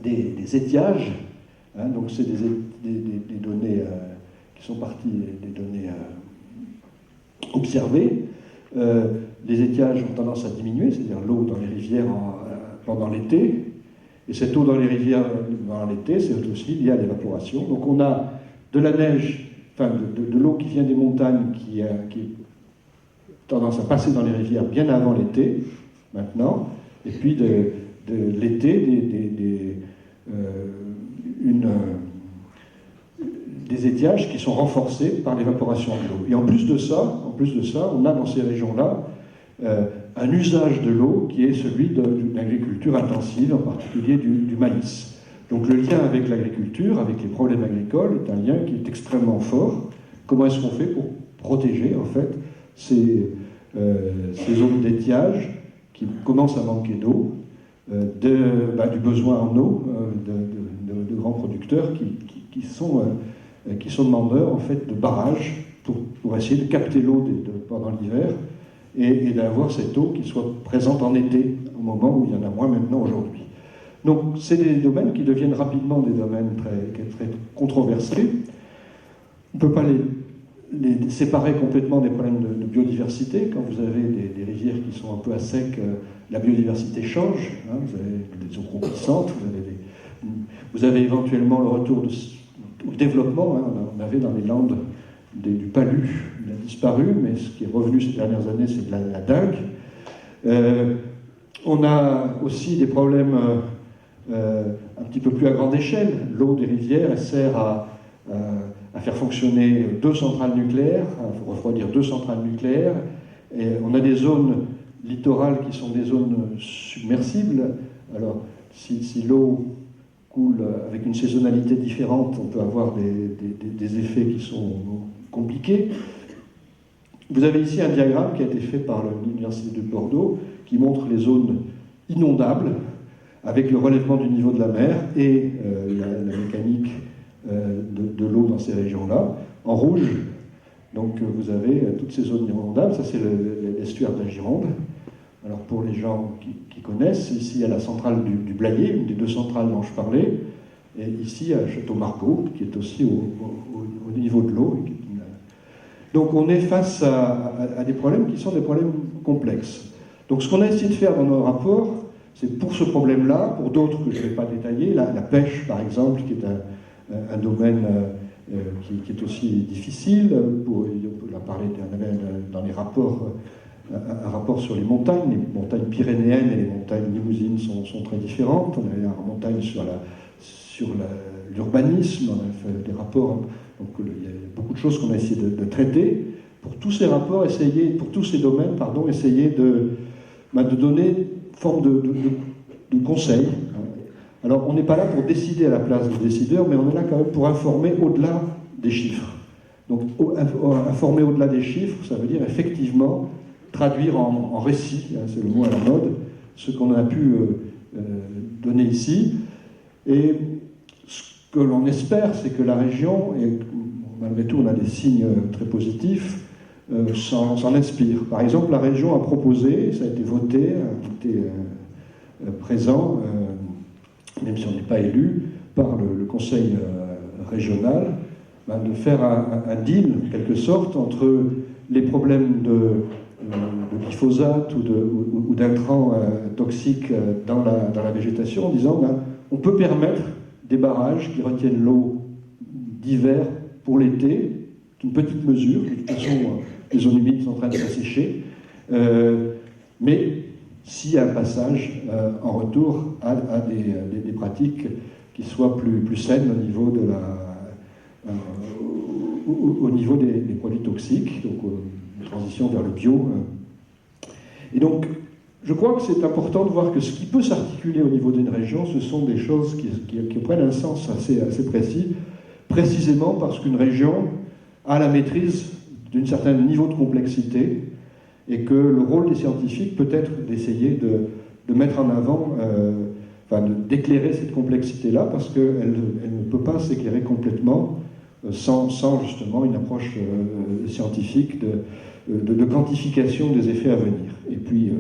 des étiages, hein, donc c'est des données qui sont parties des données observées. Les étiages ont tendance à diminuer, c'est-à-dire l'eau dans les rivières pendant l'été, et cette eau dans les rivières pendant l'été, c'est aussi lié à l'évaporation. Donc on a de la neige, enfin de l'eau qui vient des montagnes qui a tendance à passer dans les rivières bien avant l'été, maintenant, et puis de l'été, des étiages qui sont renforcés par l'évaporation de l'eau. Et en plus de ça, on a dans ces régions-là un usage de l'eau qui est celui d'une agriculture intensive, en particulier du maïs. Donc le lien avec l'agriculture, avec les problèmes agricoles, est un lien qui est extrêmement fort. Comment est-ce qu'on fait pour protéger, en fait, ces zones d'étiage qui commencent à manquer d'eau, du besoin en eau de grands producteurs qui sont demandeurs en fait de barrages pour essayer de capter l'eau pendant l'hiver et d'avoir cette eau qui soit présente en été, au moment où il y en a moins maintenant aujourd'hui. Donc c'est des domaines qui deviennent rapidement des domaines très controversés. On ne peut pas les séparer complètement des problèmes de biodiversité. Quand vous avez des rivières qui sont un peu à sec, la biodiversité change. Hein, vous avez des eaux croupissantes, vous avez éventuellement le retour au développement. Hein, on avait dans les landes du palu, il a disparu, mais ce qui est revenu ces dernières années, c'est de la dingue. On a aussi des problèmes un petit peu plus à grande échelle. L'eau des rivières, elle sert à faire fonctionner 2 centrales nucléaires, à refroidir 2 centrales nucléaires. Et on a des zones littorales qui sont des zones submersibles. Alors, si l'eau coule avec une saisonnalité différente, on peut avoir des effets qui sont compliqués. Vous avez ici un diagramme qui a été fait par l'Université de Bordeaux qui montre les zones inondables avec le relèvement du niveau de la mer et la mécanique de l'eau dans ces régions-là. En rouge, donc vous avez toutes ces zones inondables, ça c'est l'estuaire de la Gironde. Alors pour les gens qui connaissent, ici il y a la centrale du Blayais, une des 2 centrales dont je parlais, et ici il y a Château-Margaux, qui est aussi au niveau de l'eau. Donc on est face à des problèmes qui sont des problèmes complexes. Donc ce qu'on a essayé de faire dans nos rapports, c'est pour ce problème-là, pour d'autres que je ne vais pas détailler, la pêche par exemple, qui est un domaine qui est aussi difficile. On a parlé dans les rapports, un rapport sur les montagnes pyrénéennes et les montagnes limousines sont très différentes. On a eu une montagne sur l'urbanisme, on a fait des rapports, donc il y a beaucoup de choses qu'on a essayé de traiter. Pour tous ces rapports, pour tous ces domaines, essayer de donner forme de conseils. Alors, on n'est pas là pour décider à la place des décideurs, mais on est là quand même pour informer au-delà des chiffres. Donc, informer au-delà des chiffres, ça veut dire effectivement traduire en récit, c'est le mot à la mode, ce qu'on a pu donner ici. Et ce que l'on espère, c'est que la région, et malgré tout on a des signes très positifs, s'en inspire. Par exemple, la région a proposé, ça a été voté, a été présent, même si on n'est pas élu, par le conseil régional, de faire un deal, en quelque sorte, entre les problèmes de glyphosate ou d'intrants toxiques dans la végétation, en disant on peut permettre des barrages qui retiennent l'eau d'hiver pour l'été, une petite mesure, de toute façon les zones humides sont en train de s'assécher, mais s'il y a un passage en retour à des pratiques qui soient plus saines au niveau des produits toxiques, donc une transition vers le bio. Et donc, je crois que c'est important de voir que ce qui peut s'articuler au niveau d'une région, ce sont des choses qui prennent un sens assez précis, précisément parce qu'une région a la maîtrise d'un certain niveau de complexité et que le rôle des scientifiques peut être d'essayer de mettre en avant, d'éclairer cette complexité-là, parce qu'elle ne peut pas s'éclairer complètement sans justement une approche scientifique de quantification des effets à venir. Et puis,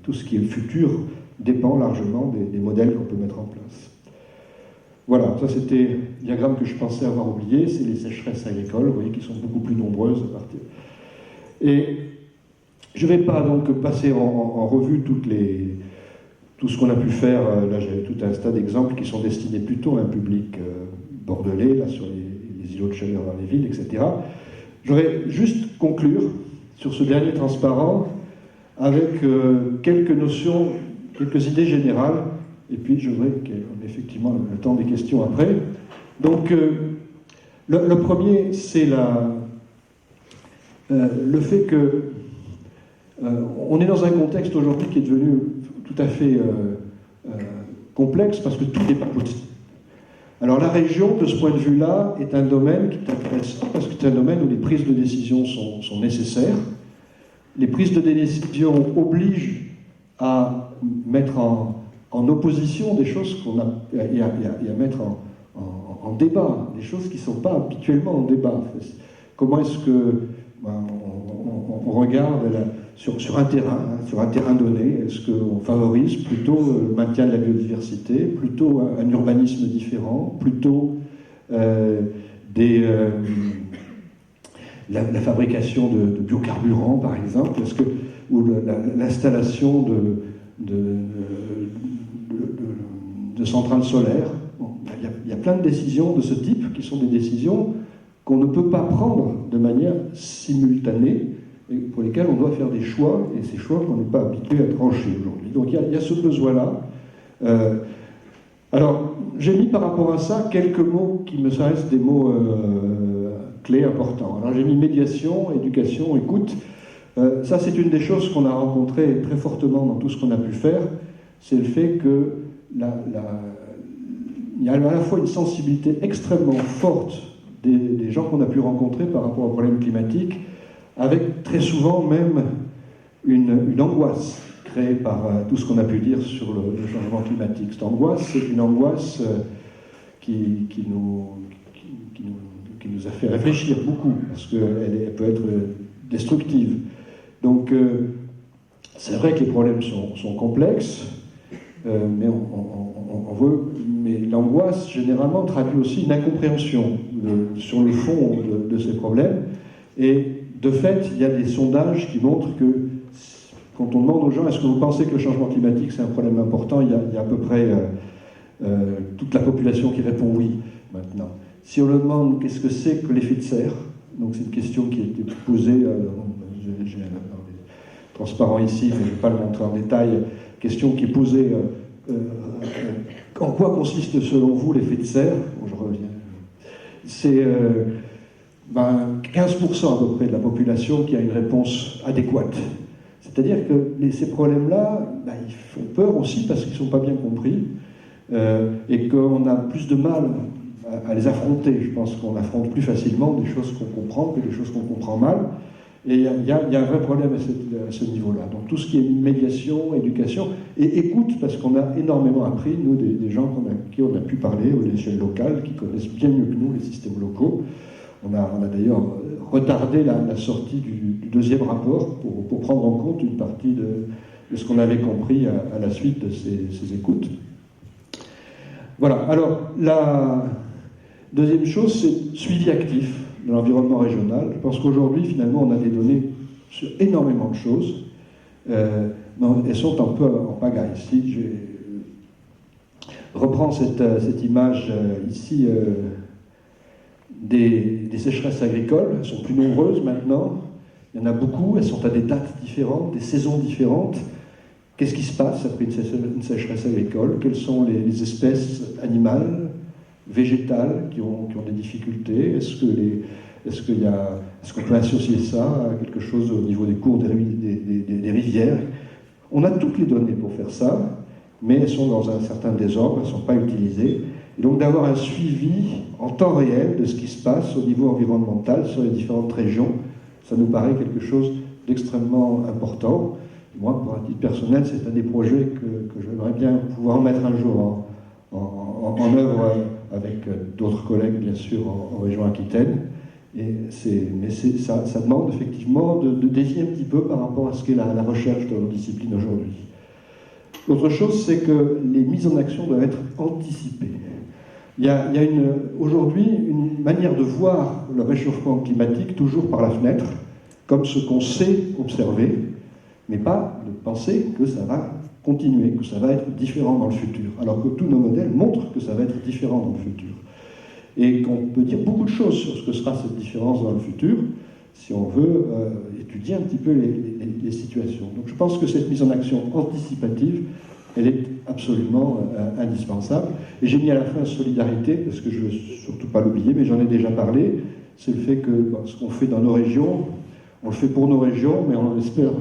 tout ce qui est futur dépend largement des modèles qu'on peut mettre en place. Voilà, ça c'était le diagramme que je pensais avoir oublié, c'est les sécheresses agricoles, vous voyez, qui sont beaucoup plus nombreuses à partir. Et je ne vais pas donc passer en revue tout ce qu'on a pu faire. Là, j'ai tout un tas d'exemples qui sont destinés plutôt à un public bordelais, là, sur les îlots de chaleur dans les villes, etc. Je voudrais juste conclure sur ce dernier transparent avec quelques notions, quelques idées générales, et puis je voudrais qu'on ait effectivement le temps des questions après. Donc, le premier, c'est le fait que on est dans un contexte aujourd'hui qui est devenu tout à fait complexe parce que tout n'est pas possible. Alors la région, de ce point de vue-là, est un domaine qui est intéressant parce que c'est un domaine où les prises de décision sont nécessaires. Les prises de décision obligent à mettre en opposition des choses et à mettre en débat, des choses qui ne sont pas habituellement en débat. Comment est-ce que on regarde sur un terrain donné, est-ce qu'on favorise plutôt le maintien de la biodiversité, plutôt un urbanisme différent, plutôt la fabrication de biocarburants, par exemple, ou l'installation de centrales solaires. Bon, il y a plein de décisions de ce type qui sont des décisions qu'on ne peut pas prendre de manière simultanée et pour lesquelles on doit faire des choix, et ces choix qu'on n'est pas habitué à trancher aujourd'hui. Donc il y a ce besoin-là. Alors, j'ai mis par rapport à ça quelques mots qui me paraissent des mots clés importants. Alors j'ai mis médiation, éducation, écoute. Ça, c'est une des choses qu'on a rencontrées très fortement dans tout ce qu'on a pu faire, c'est le fait que il y a à la fois une sensibilité extrêmement forte des gens qu'on a pu rencontrer par rapport aux problèmes climatiques, avec très souvent même une angoisse créée par tout ce qu'on a pu dire sur le changement climatique. Cette angoisse, c'est une angoisse qui nous a fait réfléchir beaucoup, parce qu'elle peut être destructive. Donc, c'est vrai que les problèmes sont complexes, mais mais l'angoisse, généralement, traduit aussi une incompréhension sur le fond de ces problèmes. Et de fait, il y a des sondages qui montrent que quand on demande aux gens est-ce que vous pensez que le changement climatique c'est un problème important, il y a à peu près toute la population qui répond oui maintenant. Si on leur demande qu'est-ce que c'est que l'effet de serre, donc c'est une question qui a été posée, j'ai un transparent ici, mais je ne vais pas le montrer en détail, question qui est posée, en quoi consiste selon vous l'effet de serre? Bon, je reviens. C'est 15% à peu près de la population qui a une réponse adéquate. C'est-à-dire que ces problèmes-là, ils font peur aussi parce qu'ils ne sont pas bien compris et qu'on a plus de mal à les affronter. Je pense qu'on affronte plus facilement des choses qu'on comprend que des choses qu'on comprend mal. Et il y a un vrai problème à ce niveau-là. Donc tout ce qui est médiation, éducation, et écoute, parce qu'on a énormément appris, nous, des gens qui on a pu parler à l'échelle locale, qui connaissent bien mieux que nous les systèmes locaux. On a d'ailleurs retardé la sortie du deuxième rapport pour prendre en compte une partie de ce qu'on avait compris à la suite de ces écoutes. Voilà, alors la deuxième chose, c'est suivi actif de l'environnement régional. Je pense qu'aujourd'hui, finalement, on a des données sur énormément de choses. Elles sont un peu en pagaille. Si je reprends cette image ici des sécheresses agricoles, elles sont plus nombreuses maintenant. Il y en a beaucoup, elles sont à des dates différentes, des saisons différentes. Qu'est-ce qui se passe après une sécheresse agricole? Quelles sont les espèces animales, végétales qui ont des difficultés? Est-ce qu'on peut associer ça à quelque chose au niveau des cours des rivières? On a toutes les données pour faire ça, mais elles sont dans un certain désordre, elles ne sont pas utilisées. Et donc d'avoir un suivi en temps réel de ce qui se passe au niveau environnemental sur les différentes régions, ça nous paraît quelque chose d'extrêmement important. Moi, pour un titre personnel, c'est un des projets que j'aimerais bien pouvoir mettre un jour en œuvre avec d'autres collègues, bien sûr, en région Aquitaine. Mais ça demande effectivement de dévier un petit peu par rapport à ce qu'est la recherche de nos disciplines aujourd'hui. L'autre chose, c'est que les mises en action doivent être anticipées. Il y a aujourd'hui une manière de voir le réchauffement climatique toujours par la fenêtre, comme ce qu'on sait observer, mais pas de penser que ça va continuer, que ça va être différent dans le futur, alors que tous nos modèles montrent que ça va être différent dans le futur. Et qu'on peut dire beaucoup de choses sur ce que sera cette différence dans le futur, si on veut étudier un petit peu les situations. Donc je pense que cette mise en action anticipative, elle est absolument indispensable. Et j'ai mis à la fin solidarité, parce que je ne veux surtout pas l'oublier, mais j'en ai déjà parlé, c'est le fait que ce qu'on fait dans nos régions, on le fait pour nos régions, mais on espère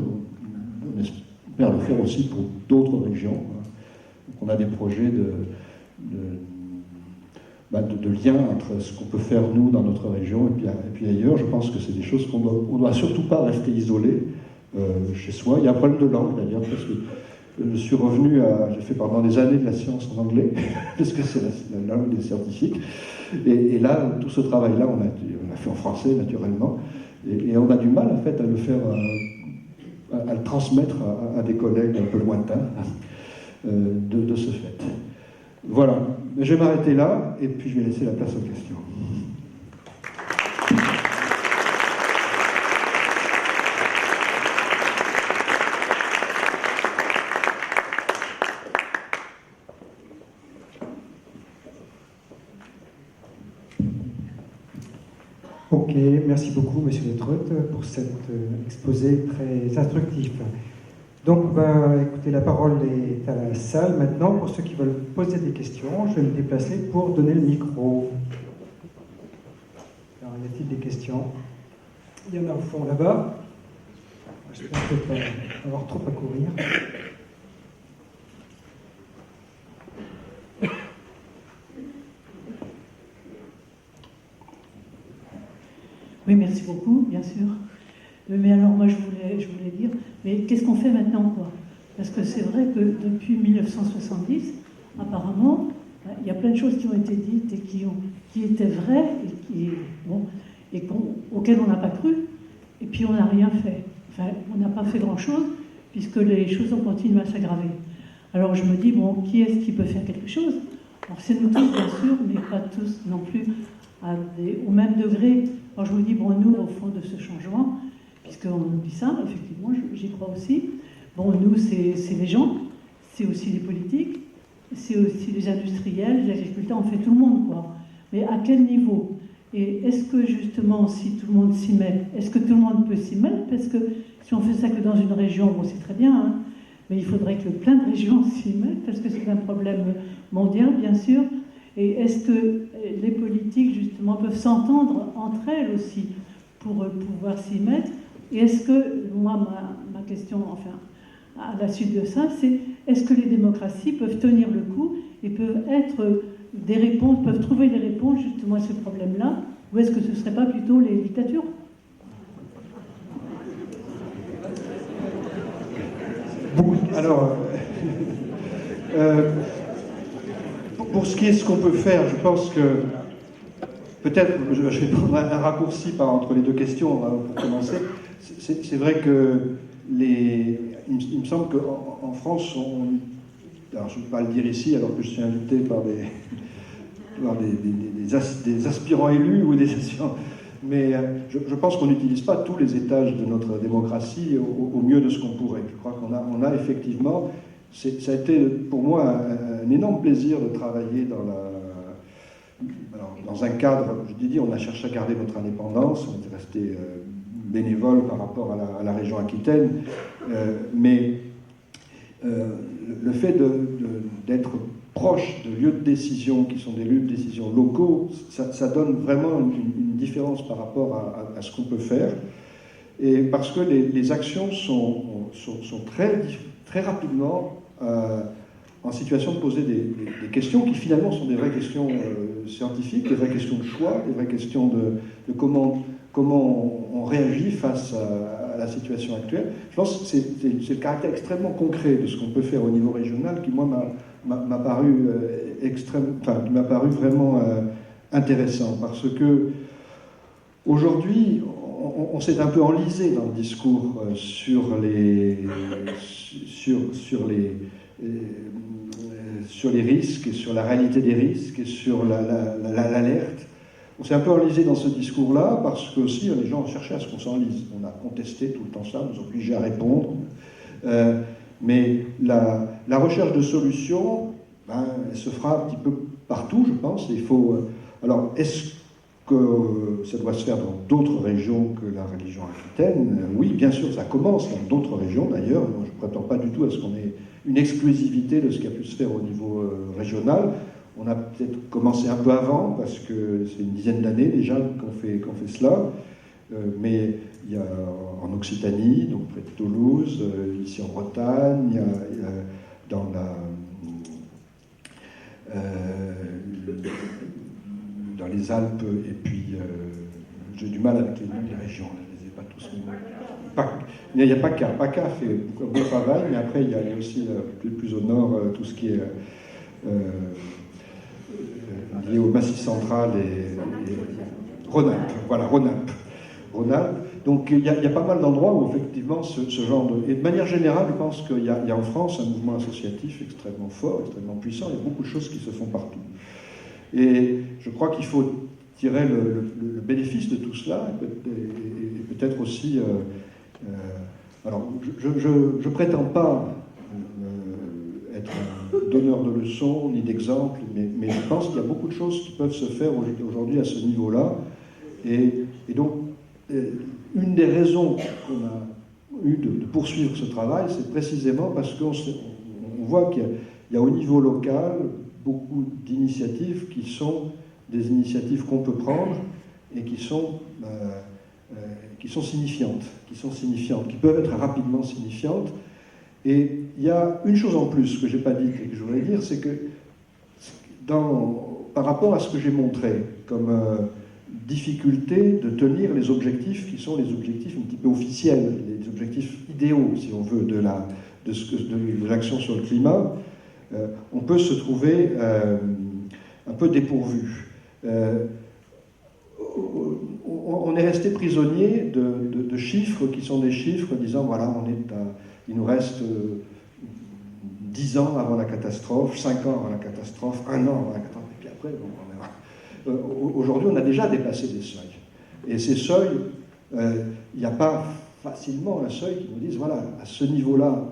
le faire aussi pour d'autres régions. Donc on a des projets de lien entre ce qu'on peut faire nous dans notre région et puis ailleurs. Je pense que c'est des choses qu'on ne doit surtout pas rester isolé chez soi. Il y a un problème de langue d'ailleurs, parce que je suis revenu j'ai fait pendant des années de la science en anglais, parce que c'est la langue des scientifiques. Et là, tout ce travail-là, on l'a fait en français naturellement, et on a du mal en fait à le faire, à le transmettre à des collègues un peu lointains de ce fait. Voilà, je vais m'arrêter là, et puis je vais laisser la place aux questions. Ok, merci beaucoup, Monsieur Letreut, pour cet exposé très instructif. Donc, écoutez, la parole est à la salle maintenant. Pour ceux qui veulent poser des questions, je vais me déplacer pour donner le micro. Alors, y a-t-il des questions? Il y en a au fond là-bas. Je ne vais peut-être pas avoir trop à courir. Oui, merci beaucoup, bien sûr. Mais alors, moi, je voulais dire, mais qu'est-ce qu'on fait maintenant, quoi? Parce que c'est vrai que depuis 1970, apparemment, il y a plein de choses qui ont été dites et qui étaient vraies et auxquelles on n'a pas cru, et puis on n'a rien fait. Enfin, on n'a pas fait grand-chose, puisque les choses ont continué à s'aggraver. Alors je me dis, bon, qui est-ce qui peut faire quelque chose? Alors c'est nous tous, bien sûr, mais pas tous non plus au même degré Alors je vous dis, bon, nous, au fond de ce changement, puisqu'on nous dit ça, effectivement, j'y crois aussi, bon, nous, c'est les gens, c'est aussi les politiques, c'est aussi les industriels, les agriculteurs, on fait tout le monde, quoi. Mais à quel niveau? Et est-ce que justement, si tout le monde s'y met, est-ce que tout le monde peut s'y mettre? Parce que si on fait ça que dans une région, bon, c'est très bien, hein, mais il faudrait que plein de régions s'y mettent, parce que c'est un problème mondial, bien sûr. Et est-ce que les politiques, justement, peuvent s'entendre entre elles aussi pour pouvoir s'y mettre? Et est-ce que, moi, ma question, enfin, à la suite de ça, c'est est-ce que les démocraties peuvent tenir le coup et peuvent être des réponses, peuvent trouver des réponses justement à ce problème-là, ou est-ce que ce ne serait pas plutôt les dictatures? Alors, pour ce qui est de ce qu'on peut faire, je pense que peut-être, je vais prendre un raccourci entre les deux questions pour commencer. C'est vrai que il me semble qu'en France, alors je ne vais pas le dire ici alors que je suis invité par des aspirants élus ou des aspirants, mais je pense qu'on n'utilise pas tous les étages de notre démocratie au mieux de ce qu'on pourrait. Je crois qu'on a effectivement, ça a été pour moi un énorme plaisir de travailler dans un cadre, je dis, on a cherché à garder notre indépendance, on est resté bénévole par rapport à la région Aquitaine, mais le fait d'être proche de lieux de décision qui sont des lieux de décision locaux, ça donne vraiment une différence par rapport à ce qu'on peut faire. Et parce que les actions sont très rapidement en situation de poser des questions qui finalement sont des vraies questions scientifiques, des vraies questions de choix, des vraies questions de comment on réagit face à la situation actuelle. Je pense que c'est le caractère extrêmement concret de ce qu'on peut faire au niveau régional qui, moi, m'a paru vraiment intéressant, parce que aujourd'hui, on s'est un peu enlisé dans le discours sur les risques, et sur la réalité des risques, et sur l'alerte. On s'est un peu enlisé dans ce discours-là, parce que aussi les gens ont cherché à ce qu'on s'enlise. On a contesté tout le temps ça, nous obligeait à répondre. Mais la recherche de solutions, elle se fera un petit peu partout, je pense. Il faut, alors, est-ce que ça doit se faire dans d'autres régions que la région aquitaine? Oui, bien sûr, ça commence dans d'autres régions d'ailleurs. Moi, je ne prétends pas du tout à ce qu'on ait une exclusivité de ce qui a pu se faire au niveau régional. On a peut-être commencé un peu avant, parce que c'est une dizaine d'années déjà qu'on fait cela. Mais il y a en Occitanie, donc près de Toulouse, ici en Bretagne, il y a dans dans les Alpes, et puis j'ai du mal avec les régions, je ne les ai pas tous mis. Il n'y a PACA fait un beau travail, mais après il y a aussi plus au nord tout ce qui est lié au Massif central et Rhône-Alpes. Voilà, Rhône-Alpes. Donc il y a pas mal d'endroits où effectivement ce genre de... Et de manière générale, je pense qu'il y a en France un mouvement associatif extrêmement fort, extrêmement puissant. Il y a beaucoup de choses qui se font partout. Et je crois qu'il faut tirer le bénéfice de tout cela, et peut-être aussi... alors, je ne prétends pas être un donneur de leçons ni d'exemples, mais je pense qu'il y a beaucoup de choses qui peuvent se faire aujourd'hui à ce niveau-là. Et donc, une des raisons qu'on a eu de poursuivre ce travail, c'est précisément parce qu'on voit qu'il y a au niveau local beaucoup d'initiatives qui sont des initiatives qu'on peut prendre et qui sont signifiantes, qui peuvent être rapidement signifiantes. Et il y a une chose en plus que je n'ai pas dite et que je voudrais dire, c'est que par rapport à ce que j'ai montré comme difficulté de tenir les objectifs qui sont les objectifs un petit peu officiels, les objectifs idéaux, si on veut, de l'action sur le climat, on peut se trouver un peu dépourvu. On est resté prisonnier de chiffres qui sont des chiffres disant, voilà, il nous reste 10 ans avant la catastrophe, 5 ans avant la catastrophe, 1 an avant la catastrophe, et puis après, bon, on verra. Aujourd'hui, on a déjà dépassé des seuils. Et ces seuils, il n'y a pas facilement un seuil qui nous dise, voilà, à ce niveau-là,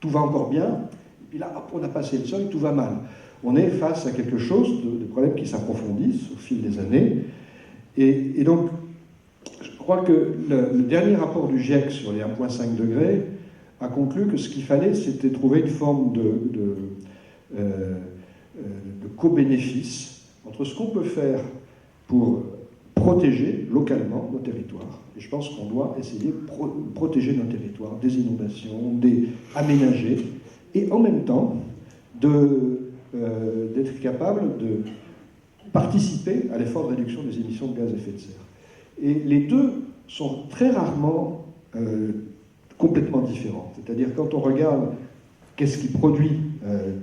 tout va encore bien, et puis là, hop, on a passé le seuil, tout va mal. On est face à quelque chose, de problèmes qui s'approfondissent au fil des années. Et donc, je crois que le dernier rapport du GIEC sur les 1,5 degrés a conclu que ce qu'il fallait, c'était trouver une forme de co-bénéfice entre ce qu'on peut faire pour protéger localement nos territoires. Et je pense qu'on doit essayer de protéger nos territoires des inondations, des aménager, et en même temps d'être capable de participer à l'effort de réduction des émissions de gaz à effet de serre. Et les deux sont très rarement complètement différents. C'est-à-dire quand on regarde qu'est-ce qui produit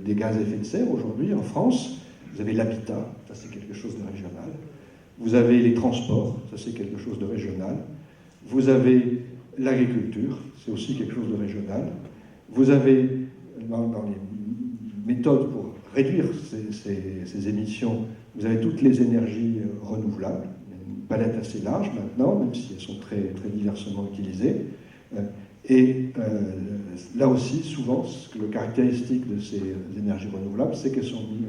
des gaz à effet de serre aujourd'hui en France, vous avez l'habitat, ça c'est quelque chose de régional. Vous avez les transports, ça c'est quelque chose de régional. Vous avez l'agriculture, c'est aussi quelque chose de régional. Vous avez, dans les méthodes pour réduire ces émissions, vous avez toutes les énergies renouvelables. Il y a une palette assez large maintenant, même si elles sont très, très diversement utilisées. Et là aussi, souvent, le caractéristique de ces énergies renouvelables, c'est qu'elles sont mises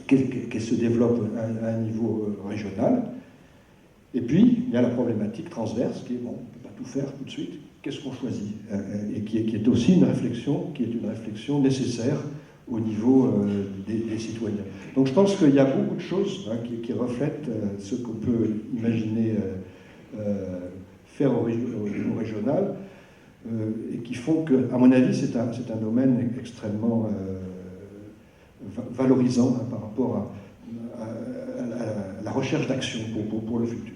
qu'elles se développent à un niveau régional. Et puis, il y a la problématique transverse qui est, bon, on ne peut pas tout faire tout de suite, qu'est-ce qu'on choisit et qui est aussi une réflexion, nécessaire au niveau des citoyens. Donc je pense qu'il y a beaucoup de choses qui reflètent ce qu'on peut imaginer faire au niveau régional et qui font que, à mon avis, c'est un domaine extrêmement valorisant par rapport à la recherche d'action pour le futur.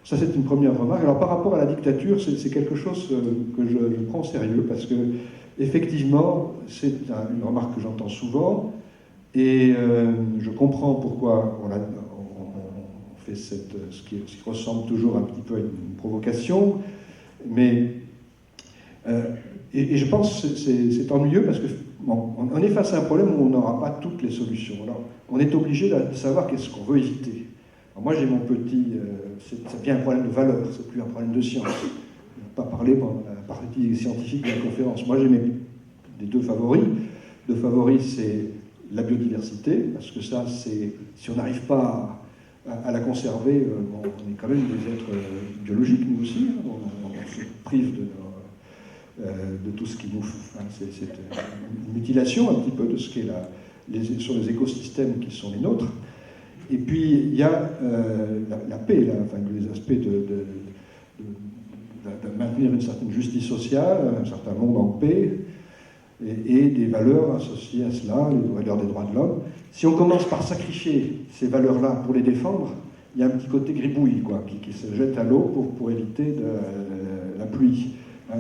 Ça, c'est une première remarque. Alors, par rapport à la dictature, c'est quelque chose que je prends au sérieux parce que, effectivement, c'est une remarque que j'entends souvent et je comprends pourquoi on fait ce qui ressemble toujours un petit peu à une provocation, mais et je pense que c'est ennuyeux parce que bon, on est face à un problème où on n'aura pas toutes les solutions. Alors, on est obligé de savoir qu'est-ce qu'on veut éviter. Alors moi, j'ai mon petit... ça devient un problème de valeur, c'est plus un problème de science. Je ne vais pas parler pendant la partie scientifique de la conférence. Moi, j'ai des deux favoris. Deux favoris, c'est la biodiversité, parce que ça, c'est... Si on n'arrive pas à la conserver, bon, on est quand même des êtres biologiques, nous aussi. Hein, on se prive de tout ce qui nous... Hein, c'est une mutilation un petit peu de ce qu'est sur les écosystèmes qui sont les nôtres. Et puis, il y a la paix, enfin, les aspects de maintenir une certaine justice sociale, un certain monde en paix, et des valeurs associées à cela, les valeurs des droits de l'homme. Si on commence par sacrifier ces valeurs-là pour les défendre, il y a un petit côté gribouille, quoi, qui se jette à l'eau pour éviter la pluie.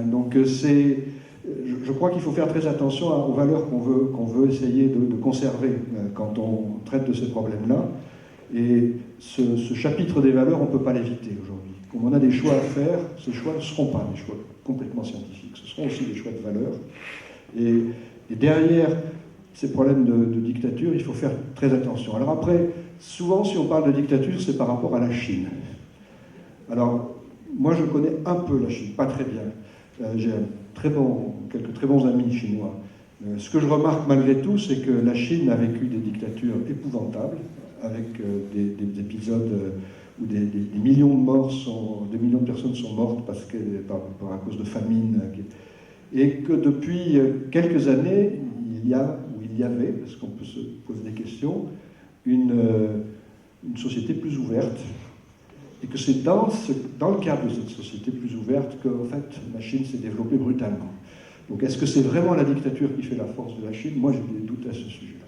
Donc, je crois qu'il faut faire très attention aux valeurs qu'on veut essayer de conserver quand on traite de ces problèmes-là. Et ce chapitre des valeurs, on ne peut pas l'éviter aujourd'hui. Comme on a des choix à faire, ces choix ne seront pas des choix complètement scientifiques, ce seront aussi des choix de valeurs. Et derrière ces problèmes de dictature, il faut faire très attention. Alors après, souvent, si on parle de dictature, c'est par rapport à la Chine. Alors, moi, je connais un peu la Chine, pas très bien. J'ai quelques très bons amis chinois. Ce que je remarque malgré tout, c'est que la Chine a vécu des dictatures épouvantables, avec des épisodes où des millions de morts des millions de personnes sont mortes à cause de famine, et que depuis quelques années, il y avait, parce qu'on peut se poser des questions, une société plus ouverte, et que c'est dans le cadre de cette société plus ouverte qu'en fait la Chine s'est développée brutalement. Donc est-ce que c'est vraiment la dictature qui fait la force de la Chine? Moi j'ai des doutes à ce sujet-là.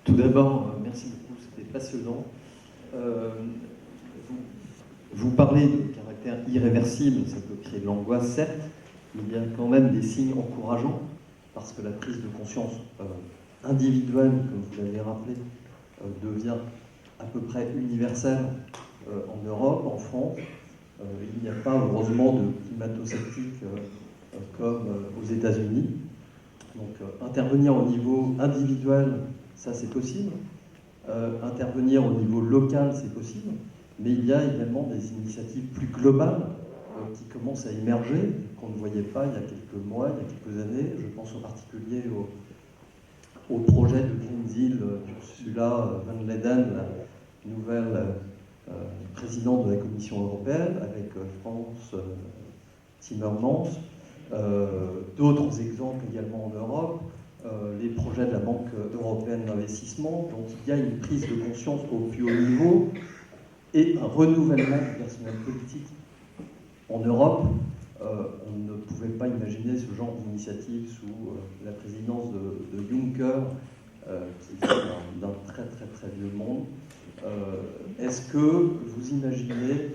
Tout d'abord, merci beaucoup, c'était passionnant. Vous parlez de caractère irréversible, ça peut créer de l'angoisse, certes, mais il y a quand même des signes encourageants, parce que la prise de conscience individuelle, comme vous l'avez rappelé, devient à peu près universelle en Europe, en France. Il n'y a pas, heureusement, de climato-sceptiques comme aux États-Unis. Donc intervenir au niveau individuel, ça c'est possible. Intervenir au niveau local, c'est possible. Mais il y a également des initiatives plus globales qui commencent à émerger, qu'on ne voyait pas il y a quelques mois, il y a quelques années. Je pense en particulier au projet de Green Deal d'Ursula von der Leyen, la nouvelle présidente de la Commission européenne, avec Frans Timmermans. D'autres exemples également en Europe, les projets de la Banque européenne d'investissement. Donc il y a une prise de conscience au plus haut niveau et un renouvellement du personnel politique. En Europe, on ne pouvait pas imaginer ce genre d'initiative sous la présidence de Juncker, qui vient d'un très très très vieux monde. Est-ce que vous imaginez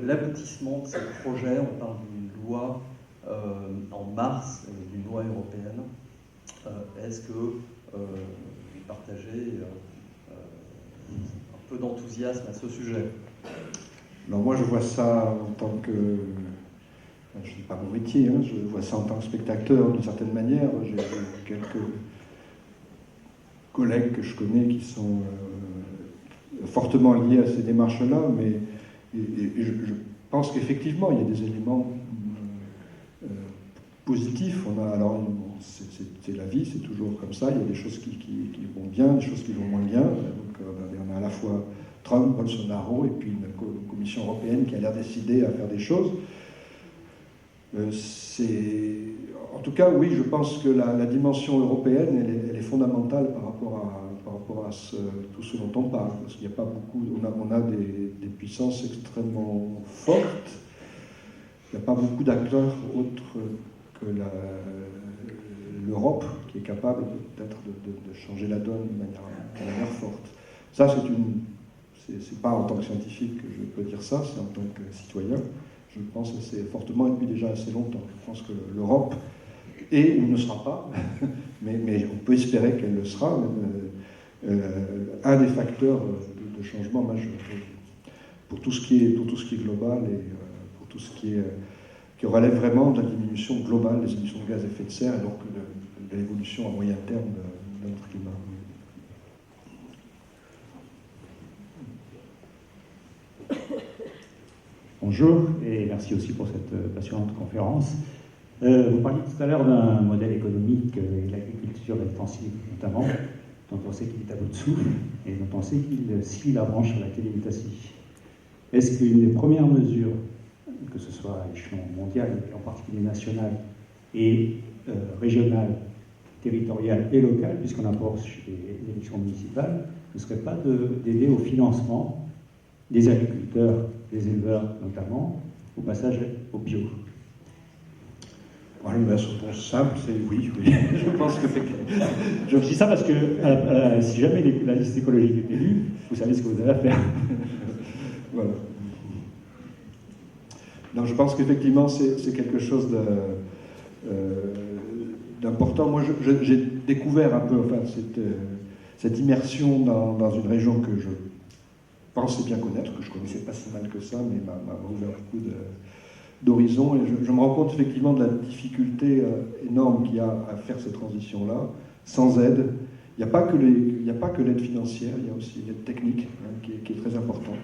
l'aboutissement de ces projets? On parle d'une loi en mars, d'une loi européenne. Est-ce que vous partagez un peu d'enthousiasme à ce sujet? Alors moi je vois ça en tant que, je ne dis pas mon métier, hein, je vois ça en tant que spectateur d'une certaine manière. J'ai quelques collègues que je connais qui sont fortement liés à ces démarches-là, mais je pense qu'effectivement il y a des éléments positifs. Alors c'est la vie, c'est toujours comme ça, il y a des choses qui vont bien, des choses qui vont moins bien. Donc on a à la fois Trump, Bolsonaro, et puis une Commission européenne qui a l'air décidée à faire des choses. En tout cas, oui, je pense que la dimension européenne, elle est fondamentale par rapport à tout ce dont on parle, parce qu'il n'y a pas beaucoup, on a des puissances extrêmement fortes, il n'y a pas beaucoup d'acteurs autres que l'Europe qui est capable peut-être de changer la donne de manière forte. Ça, c'est pas en tant que scientifique que je peux dire ça, c'est en tant que citoyen. Je pense que c'est fortement, et depuis déjà assez longtemps. Je pense que l'Europe est ou ne sera pas, mais on peut espérer qu'elle le sera, un des facteurs de changement majeur pour tout ce qui est global et pour tout ce qui relève vraiment de la diminution globale des émissions de gaz à effet de serre et donc de l'évolution à moyen terme de notre climat. Bonjour et merci aussi pour cette passionnante conférence. Vous parliez tout à l'heure d'un modèle économique et l'agriculture extensive notamment, dont on sait qu'il est à bout de souffle et dont on sait qu'il scie la branche à laquelle il est assis. Est-ce qu'une des premières mesures, que ce soit à l'échelon mondial, et en particulier national, et régional, territorial et local, puisqu'on approche des élections municipales, ne serait pas d'aider au financement des agriculteurs, des éleveurs notamment, au passage au bio? Voilà, une réponse simple, c'est oui. Je pense que je dis ça parce que si jamais la liste écologique est élue, vous savez ce que vous avez à faire. Voilà. Donc je pense qu'effectivement c'est quelque chose d'important. Moi j'ai découvert un peu cette immersion dans une région que je pensais bien connaître, que je connaissais pas si mal que ça, mais m'a ouvert beaucoup d'horizons. Et je me rends compte effectivement de la difficulté énorme qu'il y a à faire ces transitions-là, sans aide. Il n'y a pas que l'aide financière, il y a aussi l'aide technique qui est très importante.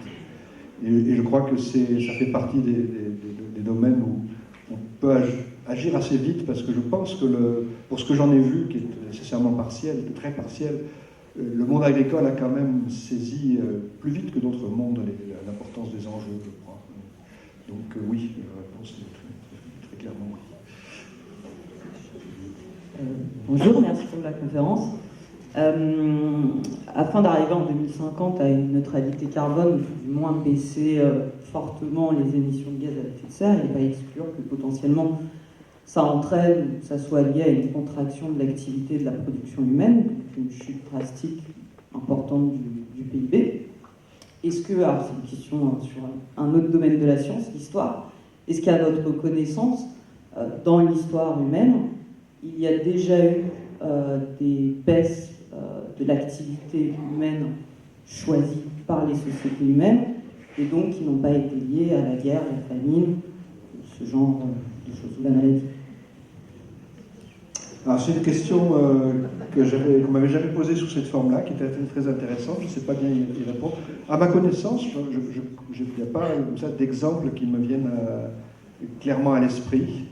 Et je crois que ça fait partie des domaines où on peut agir assez vite, parce que je pense que pour ce que j'en ai vu, qui est nécessairement partiel, très partiel, le monde agricole a quand même saisi plus vite que d'autres mondes l'importance des enjeux, je crois. Donc oui, la réponse est très clairement oui. Bonjour, merci pour la conférence. Afin d'arriver en 2050 à une neutralité carbone, il faut du moins baisser fortement les émissions de gaz à effet de serre et pas exclure que potentiellement ça entraîne, ça soit lié à une contraction de l'activité de la production humaine, une chute drastique importante du PIB. Est-ce que, alors c'est une question sur un autre domaine de la science, l'histoire, est-ce qu'à notre connaissance, dans l'histoire humaine, il y a déjà eu des baisses de l'activité humaine choisie par les sociétés humaines et donc qui n'ont pas été liées à la guerre, la famine, ce genre de choses, ou la maladie? Alors c'est une question qu'on m'avait jamais posée sous cette forme-là, qui était très intéressante. Je ne sais pas bien y répondre. À ma connaissance, il n'y a pas comme ça d'exemples qui me viennent clairement à l'esprit.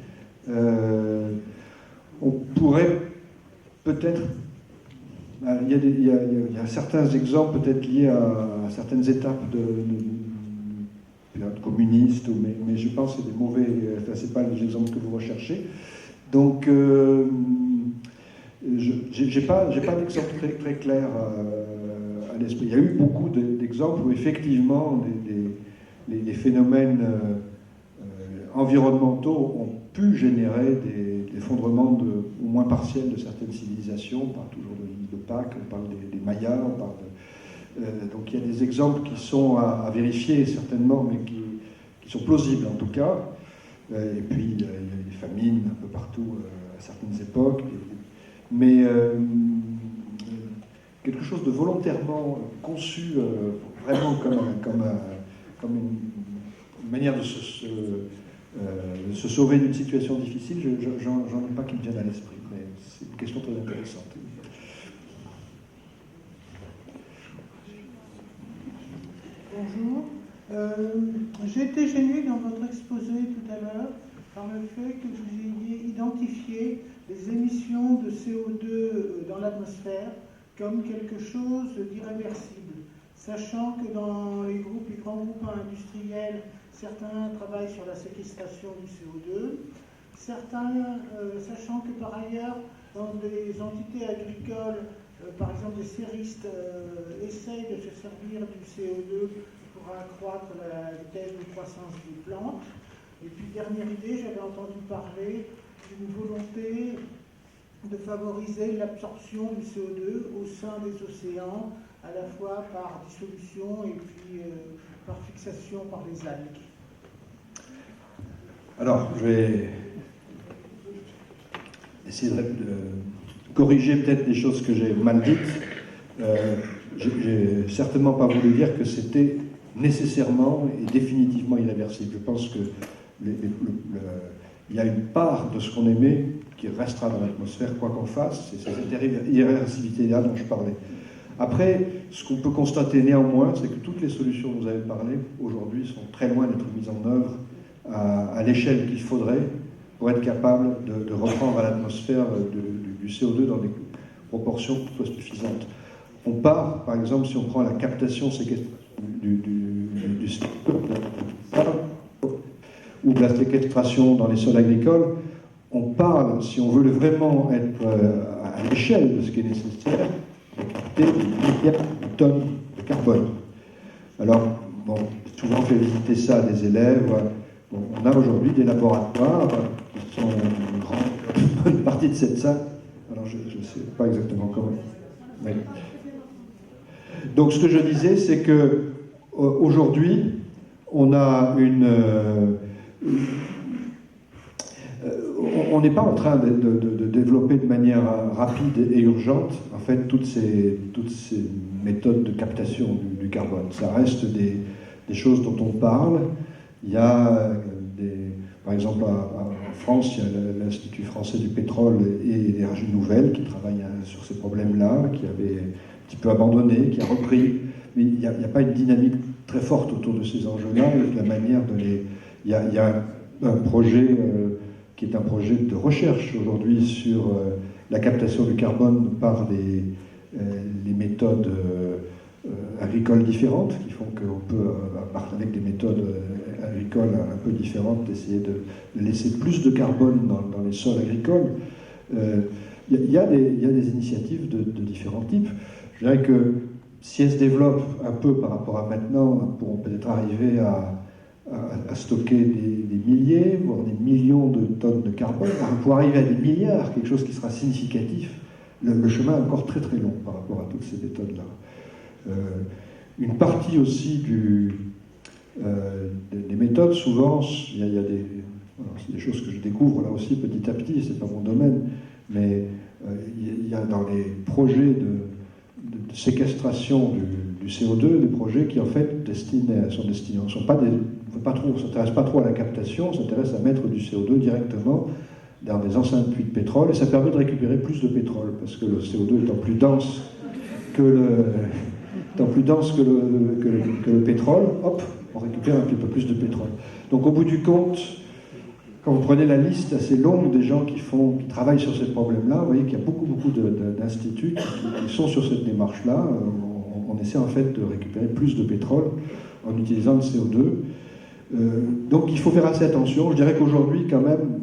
On pourrait peut-être... Il y a certains exemples peut-être liés à certaines étapes de période communiste, mais je pense que c'est des mauvais... Enfin, c'est pas les exemples que vous recherchez. Donc, j'ai pas d'exemple très clair à l'esprit. Il y a eu beaucoup d'exemples où effectivement les phénomènes environnementaux ont pu générer des effondrements au moins partiels de certaines civilisations. On parle toujours de l'île de Pâques, on parle des Mayas, on parle donc il y a des exemples qui sont à vérifier certainement, mais qui sont plausibles en tout cas. Et puis il y a des famines un peu partout à certaines époques. Mais quelque chose de volontairement conçu vraiment comme une manière de se sauver d'une situation difficile, j'en ai pas qui me viennent à l'esprit. Mais c'est une question très intéressante. Bonjour. J'ai été gênée dans votre exposé tout à l'heure par le fait que vous ayez identifié les émissions de CO2 dans l'atmosphère comme quelque chose d'irréversible, sachant que dans les grands groupes industriels, certains travaillent sur la séquestration du CO2, certains, sachant que par ailleurs, dans des entités agricoles, par exemple des céristes, essayent de se servir du CO2 pour accroître la vitesse de croissance des plantes. Et puis, dernière idée, j'avais entendu parler d'une volonté de favoriser l'absorption du CO2 au sein des océans, à la fois par dissolution et puis par fixation par les algues. Alors, je vais essayer de corriger peut-être des choses que j'ai mal dites. J'ai certainement pas voulu dire que c'était nécessairement et définitivement irréversible. Je pense que il y a une part de ce qu'on émet qui restera dans l'atmosphère, quoi qu'on fasse. C'est cette irréversibilité-là dont je parlais. Après, ce qu'on peut constater néanmoins, c'est que toutes les solutions dont vous avez parlé aujourd'hui sont très loin d'être mises en œuvre à l'échelle qu'il faudrait pour être capable de reprendre à l'atmosphère du CO2 dans des proportions qui soient suffisantes. On part, par exemple, si on prend la captation séquestration du CO2 ou de la séquestration dans les sols agricoles, on parle, si on veut vraiment être à l'échelle de ce qui est nécessaire, de capter des milliards de tonnes de carbone. Alors, bon, souvent on fait visiter ça à des élèves. Bon, on a aujourd'hui des laboratoires qui sont une bonne partie de cette salle. Alors, je ne sais pas exactement comment. Oui. Donc, ce que je disais, c'est que aujourd'hui, on a on n'est pas en train de développer de manière rapide et urgente, en fait, toutes ces méthodes de captation du carbone. Ça reste des choses dont on parle. Il y a par exemple, en France, il y a l'Institut français du pétrole et des énergies nouvelles qui travaille sur ces problèmes-là, qui avait un petit peu abandonné, qui a repris. Mais il n'y a pas une dynamique très forte autour de ces enjeux-là, et la manière de les... Il y a un projet qui est un projet de recherche aujourd'hui sur la captation du carbone par les méthodes agricoles différentes, qui font qu'on peut, avec des méthodes agricoles un peu différentes, essayer de laisser plus de carbone dans les sols agricoles. Il y a des initiatives de différents types. Je dirais que si elles se développent un peu par rapport à maintenant, elles pourront peut-être arriver à stocker des milliers, voire des millions de tonnes de carbone, pour arriver à des milliards, quelque chose qui sera significatif. Le chemin est encore très très long par rapport à toutes ces méthodes-là. Une partie aussi des méthodes, souvent, il y a c'est des choses que je découvre là aussi petit à petit, c'est pas mon domaine, mais il y a dans les projets de séquestration du CO2 des projets qui en fait ne s'intéressent pas trop à la captation, s'intéressent à mettre du CO2 directement dans des anciens puits de pétrole, et ça permet de récupérer plus de pétrole, parce que le CO2 étant plus dense que le pétrole, hop, on récupère un petit peu plus de pétrole. Donc au bout du compte, quand vous prenez la liste assez longue des gens qui travaillent sur ces problèmes-là, vous voyez qu'il y a beaucoup d'instituts qui sont sur cette démarche-là. On essaie en fait de récupérer plus de pétrole en utilisant le CO2. Donc il faut faire assez attention. Je dirais qu'aujourd'hui, quand même,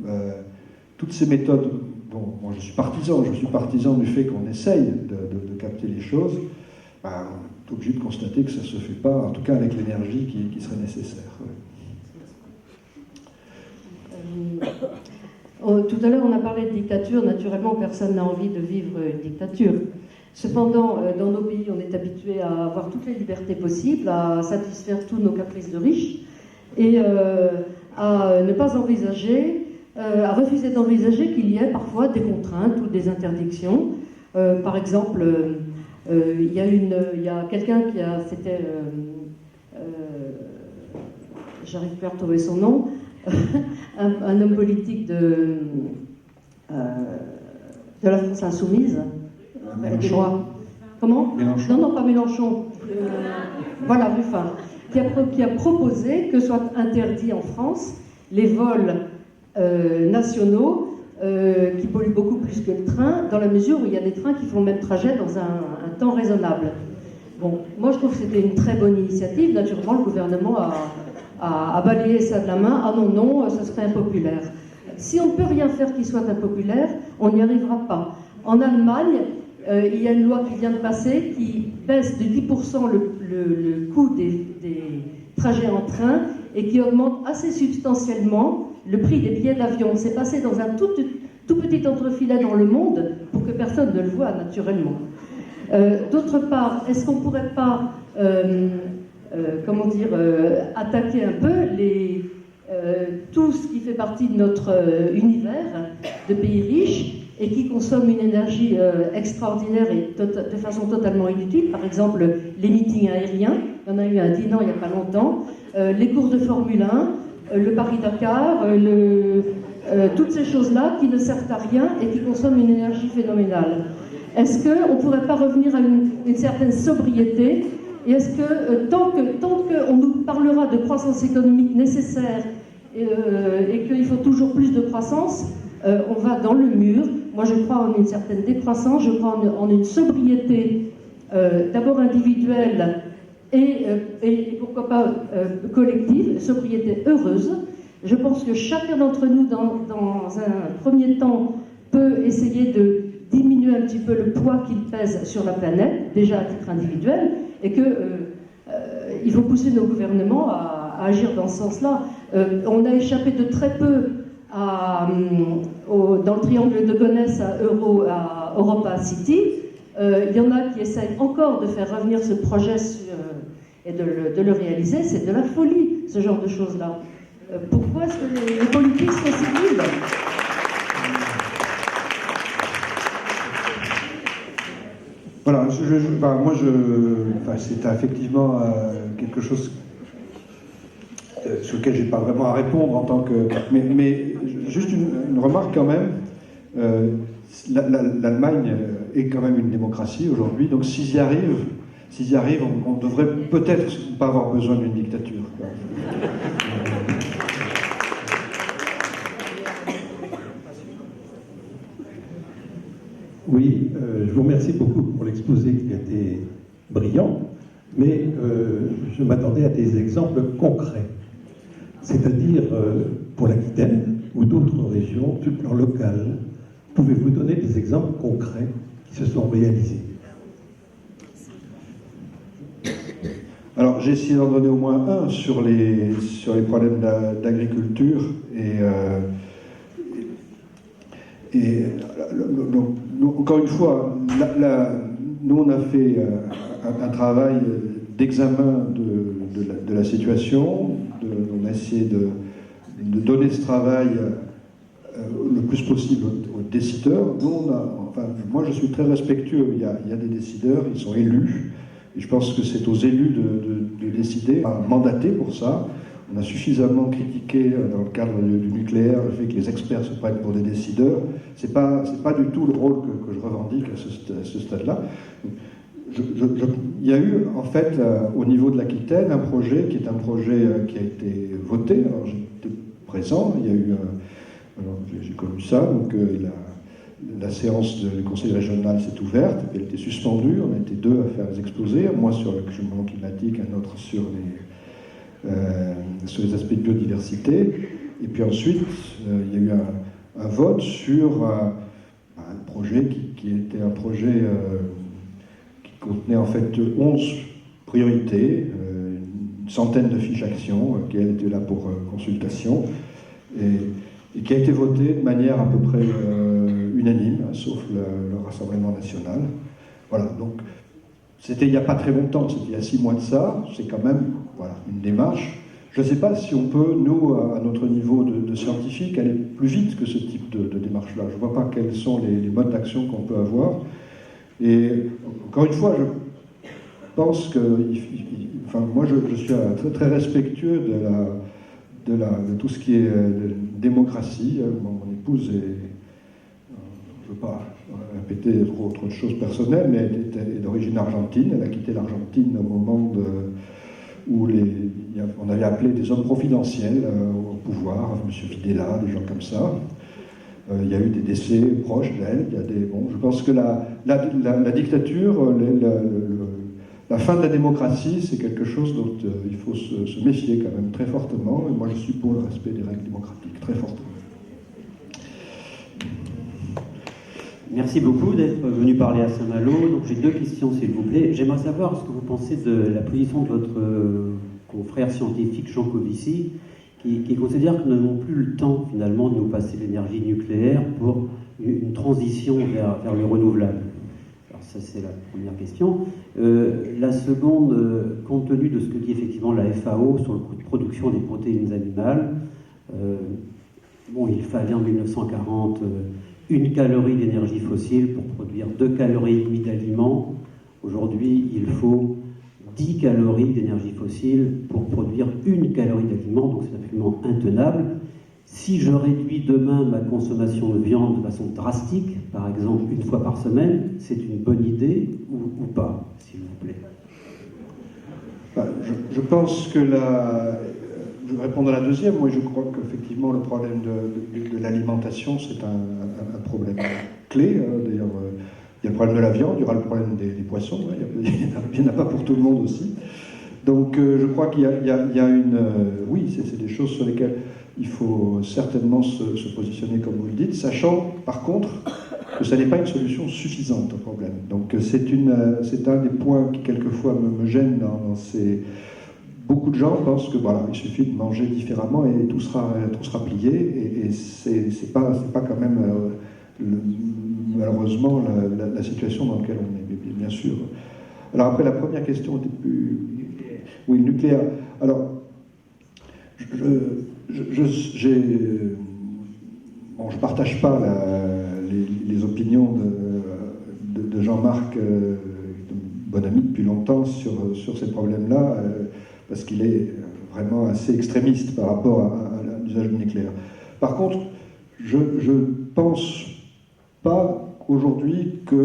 toutes ces méthodes, dont moi je suis partisan du fait qu'on essaye de capter les choses, on est obligé de constater que ça ne se fait pas, en tout cas avec l'énergie qui serait nécessaire. Tout à l'heure, on a parlé de dictature. Naturellement, personne n'a envie de vivre une dictature. Cependant, dans nos pays, on est habitué à avoir toutes les libertés possibles, à satisfaire tous nos caprices de riches et à ne pas envisager, à refuser d'envisager qu'il y ait parfois des contraintes ou des interdictions. Par exemple, il y a quelqu'un qui a, j'arrive plus à retrouver son nom, un homme politique de la France insoumise. Mélenchon. Comment ? Mélenchon. Non, pas Mélenchon. Voilà, Ruffin. Qui a proposé que soient interdits en France les vols nationaux qui polluent beaucoup plus que le train, dans la mesure où il y a des trains qui font le même trajet dans un temps raisonnable. Bon, moi je trouve que c'était une très bonne initiative. Naturellement, le gouvernement a balayé ça de la main. Ah non, ça serait impopulaire. Si on ne peut rien faire qui soit impopulaire, on n'y arrivera pas. En Allemagne, il y a une loi qui vient de passer qui baisse de 10% le coût des trajets en train et qui augmente assez substantiellement le prix des billets d'avion. C'est passé dans un tout petit entrefilet dans le monde pour que personne ne le voie naturellement. D'autre part, est-ce qu'on ne pourrait pas attaquer un peu tout ce qui fait partie de notre univers de pays riches et qui consomment une énergie extraordinaire et de façon totalement inutile. Par exemple, les meetings aériens, il y en a eu un dîner il n'y a pas longtemps, les courses de Formule 1, le Paris-Dakar, toutes ces choses-là qui ne servent à rien et qui consomment une énergie phénoménale. Est-ce qu'on ne pourrait pas revenir à une certaine sobriété? Et est-ce que tant qu'on nous parlera de croissance économique nécessaire et qu'il faut toujours plus de croissance, on va dans le mur. Moi, je crois en une certaine décroissance, je crois en une sobriété d'abord individuelle et pourquoi pas collective, sobriété heureuse. Je pense que chacun d'entre nous, dans un premier temps, peut essayer de diminuer un petit peu le poids qu'il pèse sur la planète, déjà à titre individuel, et qu'il faut pousser nos gouvernements à agir dans ce sens-là. On a échappé de très peu dans le triangle de Gonesse à Europa City. Il y en a qui essayent encore de faire revenir ce projet et de le réaliser. C'est de la folie, ce genre de choses-là. Pourquoi est-ce que les politiques sont si libres ? Voilà, c'est effectivement quelque chose sur lequel je n'ai pas vraiment à répondre en tant que... Mais juste une remarque quand même. L'Allemagne est quand même une démocratie aujourd'hui, donc s'ils y arrivent, on devrait peut-être pas avoir besoin d'une dictature. Oui, je vous remercie beaucoup pour l'exposé qui a été brillant, mais je m'attendais à des exemples concrets. C'est-à-dire, pour l'Aquitaine ou d'autres régions, sur le plan local, pouvez-vous donner des exemples concrets qui se sont réalisés? Alors, j'ai essayé d'en donner au moins un sur les problèmes d'agriculture encore une fois, nous on a fait un travail d'examen de la situation, on a essayé de donner ce travail le plus possible aux décideurs. Moi je suis très respectueux, il y a des décideurs, ils sont élus, et je pense que c'est aux élus de décider, mandatés pour ça. on a suffisamment critiqué dans le cadre du nucléaire le fait que les experts se prennent pour des décideurs. C'est pas du tout le rôle que je revendique à ce stade-là. Il y a eu, en fait, au niveau de l'Aquitaine, un projet qui est un projet qui a été voté. Alors, j'étais présent, il y a eu j'ai connu ça, donc la séance du conseil régional s'est ouverte, elle a été suspendue, on a été deux à faire les exposés, moi sur le changement climatique, un autre sur les aspects de biodiversité, et puis ensuite il y a eu un vote sur un projet qui était un projet qui contenait en fait 11 priorités, une centaine de fiches actions qui étaient là pour consultation, et qui a été voté de manière à peu près unanime, sauf le Rassemblement national. Voilà, donc c'était il n'y a pas très longtemps, c'était il y a 6 mois de ça, c'est quand même une démarche. Je ne sais pas si on peut, nous, à notre niveau de scientifique, aller plus vite que ce type de démarche-là. Je ne vois pas quels sont les modes d'action qu'on peut avoir. Et encore une fois, je pense que... moi, je suis très, très respectueux de tout ce qui est démocratie. Mon épouse est... je ne veux pas répéter trop de choses personnelles, mais elle est d'origine argentine. Elle a quitté l'Argentine au moment où on avait appelé des hommes providentiels au pouvoir, M. Videla, des gens comme ça. Il y a eu des décès proches d'elle. Je pense que la dictature, la fin de la démocratie, c'est quelque chose dont il faut se méfier quand même très fortement. Et moi, je suis pour le respect des règles démocratiques, très fortement. Merci beaucoup d'être venu parler à Saint-Malo. Donc j'ai 2 questions, s'il vous plaît. J'aimerais savoir ce que vous pensez de la position de votre confrère scientifique Jean Covici, qui considère que nous n'avons plus le temps, finalement, de nous passer l'énergie nucléaire pour une transition vers le renouvelable. Alors ça, c'est la première question. La seconde, compte tenu de ce que dit effectivement la FAO sur le coût de production des protéines animales, il fallait en 1940 1 calorie d'énergie fossile pour produire 2 calories et demie d'aliments. Aujourd'hui, il faut 10 calories d'énergie fossile pour produire 1 calorie d'aliments, donc c'est absolument intenable. Si je réduis demain ma consommation de viande de façon drastique, par exemple 1 fois par semaine, c'est une bonne idée ou pas, s'il vous plaît? Je pense que je vais répondre à la deuxième. Moi, je crois qu'effectivement, le problème de l'alimentation, c'est un problème clé. D'ailleurs, il y a le problème de la viande, il y aura le problème des poissons. Il n'y en a pas pour tout le monde aussi. Donc, je crois qu'il y a une... oui, c'est des choses sur lesquelles il faut certainement se positionner, comme vous le dites, sachant, par contre, que ça n'est pas une solution suffisante au problème. Donc, c'est un des points qui, quelquefois, me gêne dans ces... Beaucoup de gens pensent que il suffit de manger différemment et tout sera plié, et c'est pas quand même malheureusement la situation dans laquelle on est, bien sûr. Alors après, la première question était plus... Oui, le nucléaire. Alors, je partage pas les opinions de Jean-Marc, bon ami depuis longtemps, sur ces problèmes-là, parce qu'il est vraiment assez extrémiste par rapport à l'usage du nucléaire. Par contre, je ne pense pas aujourd'hui que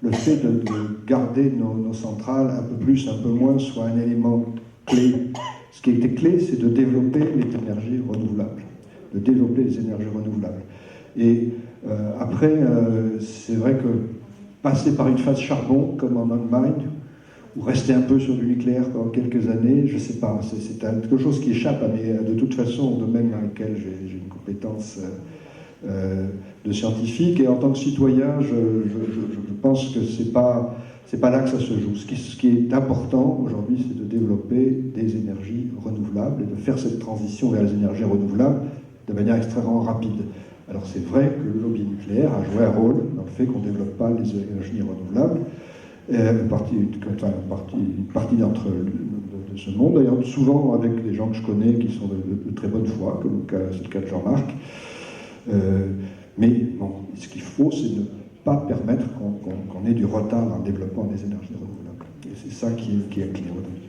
le fait de garder nos centrales un peu plus, un peu moins, soit un élément clé. Ce qui était clé, c'est de développer les énergies renouvelables. Et après, c'est vrai que passer par une phase charbon, comme en Allemagne, ou rester un peu sur du nucléaire pendant quelques années, je ne sais pas, c'est quelque chose qui échappe de toute façon au domaine dans lequel j'ai une compétence de scientifique, et en tant que citoyen, je pense que c'est pas là que ça se joue. Ce qui est important aujourd'hui, c'est de développer des énergies renouvelables et de faire cette transition vers les énergies renouvelables de manière extrêmement rapide. Alors c'est vrai que le lobby nucléaire a joué un rôle dans le fait qu'on ne développe pas les énergies renouvelables. Une partie d'entre de ce monde, d'ailleurs souvent avec des gens que je connais qui sont de très bonne foi, comme c'est le cas de Jean-Marc. Mais bon, ce qu'il faut, c'est ne pas permettre qu'on ait du retard dans le développement des énergies renouvelables. Et c'est ça qui est clé aujourd'hui.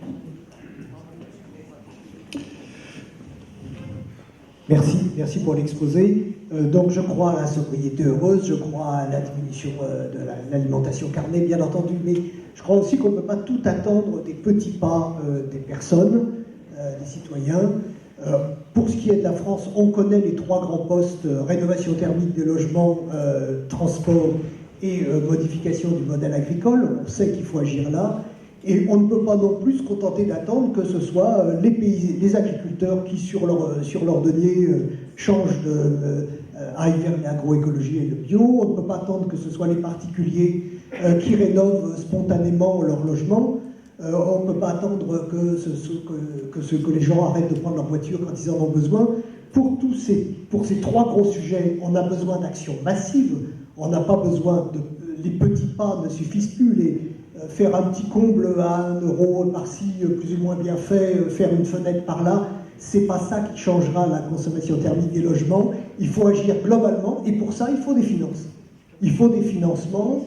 Merci pour l'exposé. Donc je crois à la sobriété heureuse, je crois à la diminution de l'alimentation carnée, bien entendu, mais je crois aussi qu'on ne peut pas tout attendre des petits pas des personnes, des citoyens. Pour ce qui est de la France, on connaît les 3 grands postes, rénovation thermique des logements, transport et modification du modèle agricole. On sait qu'il faut agir là. Et on ne peut pas non plus se contenter d'attendre que ce soit les agriculteurs qui, sur leur denier, aillent vers l'agroécologie et le bio. On ne peut pas attendre que ce soit les particuliers qui rénovent spontanément leur logement. On ne peut pas attendre que les gens arrêtent de prendre leur voiture quand ils en ont besoin. Pour ces 3 gros sujets, on a besoin d'actions massives. On n'a pas besoin les petits pas ne suffisent plus. Faire un petit comble à 1 euro par-ci, plus ou moins bien fait, faire une fenêtre par là, c'est pas ça qui changera la consommation thermique des logements. Il faut agir globalement, et pour ça, il faut des finances. Il faut des financements,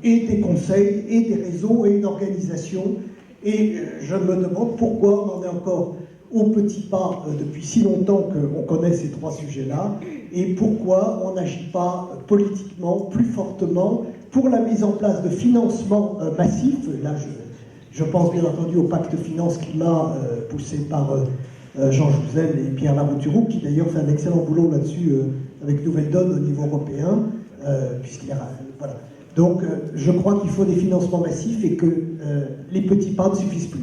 et des conseils, et des réseaux, et une organisation. Et je me demande pourquoi on en est encore au petit pas depuis si longtemps qu'on connaît ces 3 sujets-là, et pourquoi on n'agit pas politiquement, plus fortement, pour la mise en place de financements massifs. Là, je pense bien entendu au pacte finance-climat poussé par Jean Jouzel et Pierre Larouturou, qui d'ailleurs fait un excellent boulot là-dessus avec Nouvelle Donne au niveau européen, voilà. Donc, je crois qu'il faut des financements massifs et que les petits pas ne suffisent plus.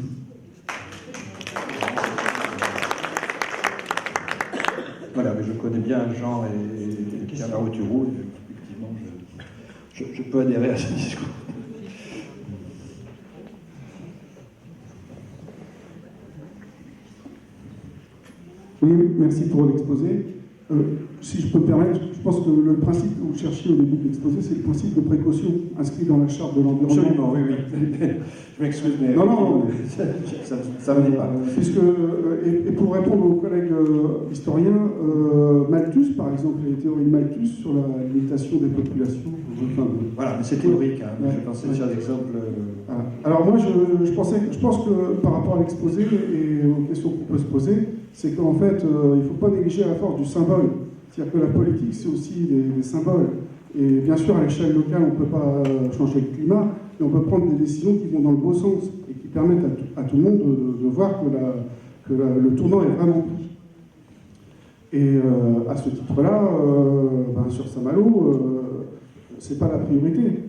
Voilà, mais je connais bien Jean et Pierre Larouturou, et effectivement, je peux adhérer à ce discours. Oui, merci pour l'exposé. Si je peux me permettre, je pense que le principe que vous cherchiez au début de l'exposé, c'est le principe de précaution inscrit dans la charte de l'environnement. Absolument, oui. Je m'excuse, mais non, ça ne venait pas. Et pour répondre aux collègues historiens, Malthus, par exemple, les théories de Malthus sur la limitation des populations. Voilà, mais c'est théorique. Je pensais sur l'exemple. Voilà. Alors moi, je pense que par rapport à l'exposé et aux questions qu'on peut se poser, c'est qu'en fait, il ne faut pas négliger la force du symbole. C'est-à-dire que la politique, c'est aussi des symboles. Et bien sûr, à l'échelle locale, on ne peut pas changer le climat, mais on peut prendre des décisions qui vont dans le bon sens et qui permettent à tout le monde de voir que le tournant est vraiment pris. Et à ce titre-là, sur Saint-Malo, c'est pas la priorité.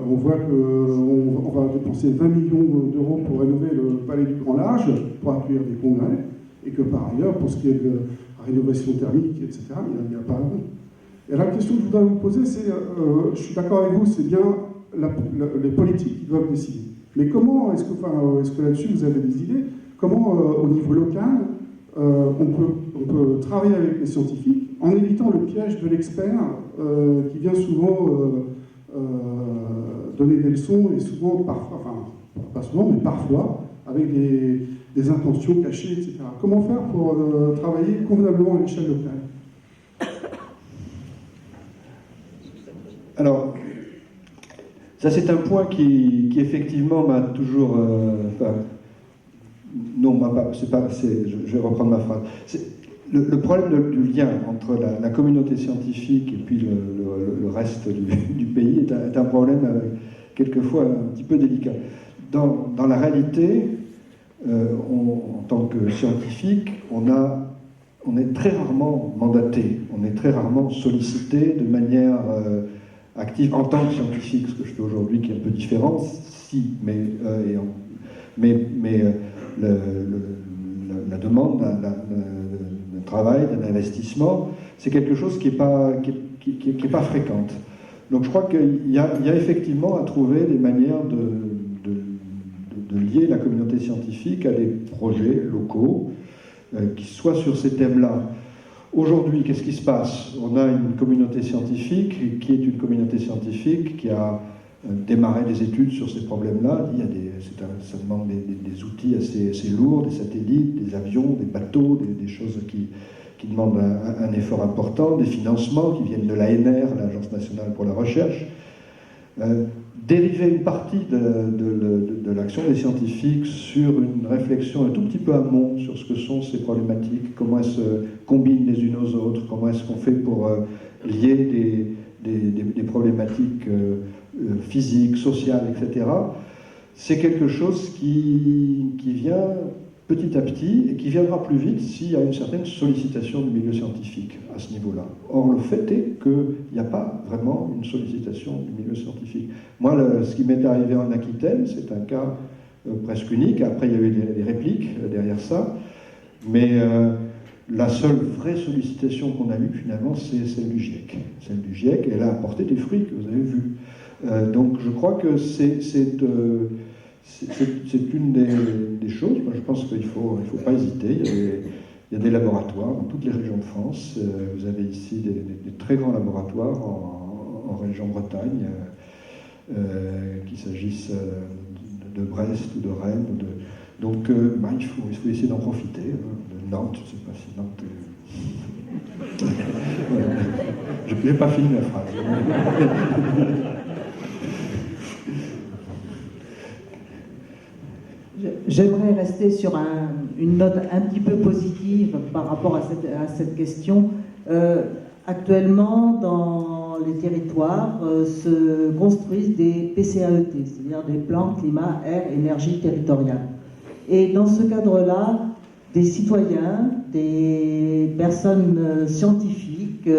On voit qu'on va dépenser 20 millions d'euros pour rénover le Palais du Grand Large, pour accueillir des congrès, et que par ailleurs, pour ce qui est de la rénovation thermique, etc., il n'y a pas à rond. Et la question que je voudrais vous poser, c'est, je suis d'accord avec vous, c'est bien les politiques qui doivent décider. Mais comment, est-ce que là-dessus vous avez des idées, comment au niveau local, on peut travailler avec les scientifiques en évitant le piège de l'expert qui vient souvent donner des leçons, et souvent, parfois, enfin, pas souvent, mais parfois, avec des intentions cachées, etc. Comment faire pour travailler convenablement à l'échelle locale? Alors, ça c'est un point qui effectivement m'a toujours... je vais reprendre ma phrase. Le problème du lien entre la communauté scientifique et puis le reste du pays est un problème quelquefois un petit peu délicat. Dans la réalité, en tant que scientifique, on est très rarement mandaté, on est très rarement sollicité de manière active en tant que scientifique, ce que je fais aujourd'hui qui est un peu différent, si, la demande d'un travail, d'un investissement, c'est quelque chose qui n'est pas fréquente. Donc je crois qu'il y a effectivement à trouver des manières de lier la communauté scientifique à des projets locaux qui soient sur ces thèmes-là. Aujourd'hui, qu'est-ce qui se passe? On a une communauté scientifique qui est une communauté scientifique qui a démarré des études sur ces problèmes-là. Ça demande des outils assez lourds, des satellites, des avions, des bateaux, des choses qui demandent un effort important, des financements qui viennent de l'ANR, l'Agence nationale pour la recherche. dériver une partie de l'action des scientifiques sur une réflexion un tout petit peu amont sur ce que sont ces problématiques, comment elles se combinent les unes aux autres, comment est-ce qu'on fait pour lier des problématiques physiques, sociales, etc. C'est quelque chose qui vient petit à petit et qui viendra plus vite s'il y a une certaine sollicitation du milieu scientifique à ce niveau-là. Or, le fait est qu'il n'y a pas vraiment une sollicitation du milieu scientifique. Moi, ce qui m'est arrivé en Aquitaine, c'est un cas presque unique. Après, il y a eu des répliques derrière ça. Mais la seule vraie sollicitation qu'on a eue, finalement, c'est celle du GIEC. Celle du GIEC, et elle a apporté des fruits que vous avez vus. Donc, je crois que c'est une des choses. Moi, je pense qu'il ne faut pas hésiter. Il y a des laboratoires dans toutes les régions de France. Vous avez ici des très grands laboratoires en région Bretagne, qu'il s'agisse de Brest ou de Rennes. Donc, il faut essayer d'en profiter. De Nantes, je ne sais pas si Nantes Je n'ai pas fini la phrase. J'aimerais rester sur une note un petit peu positive par rapport à cette question. Actuellement, dans les territoires, se construisent des PCAET, c'est-à-dire des plans climat, air, énergie territoriale. Et dans ce cadre-là, des citoyens, des personnes scientifiques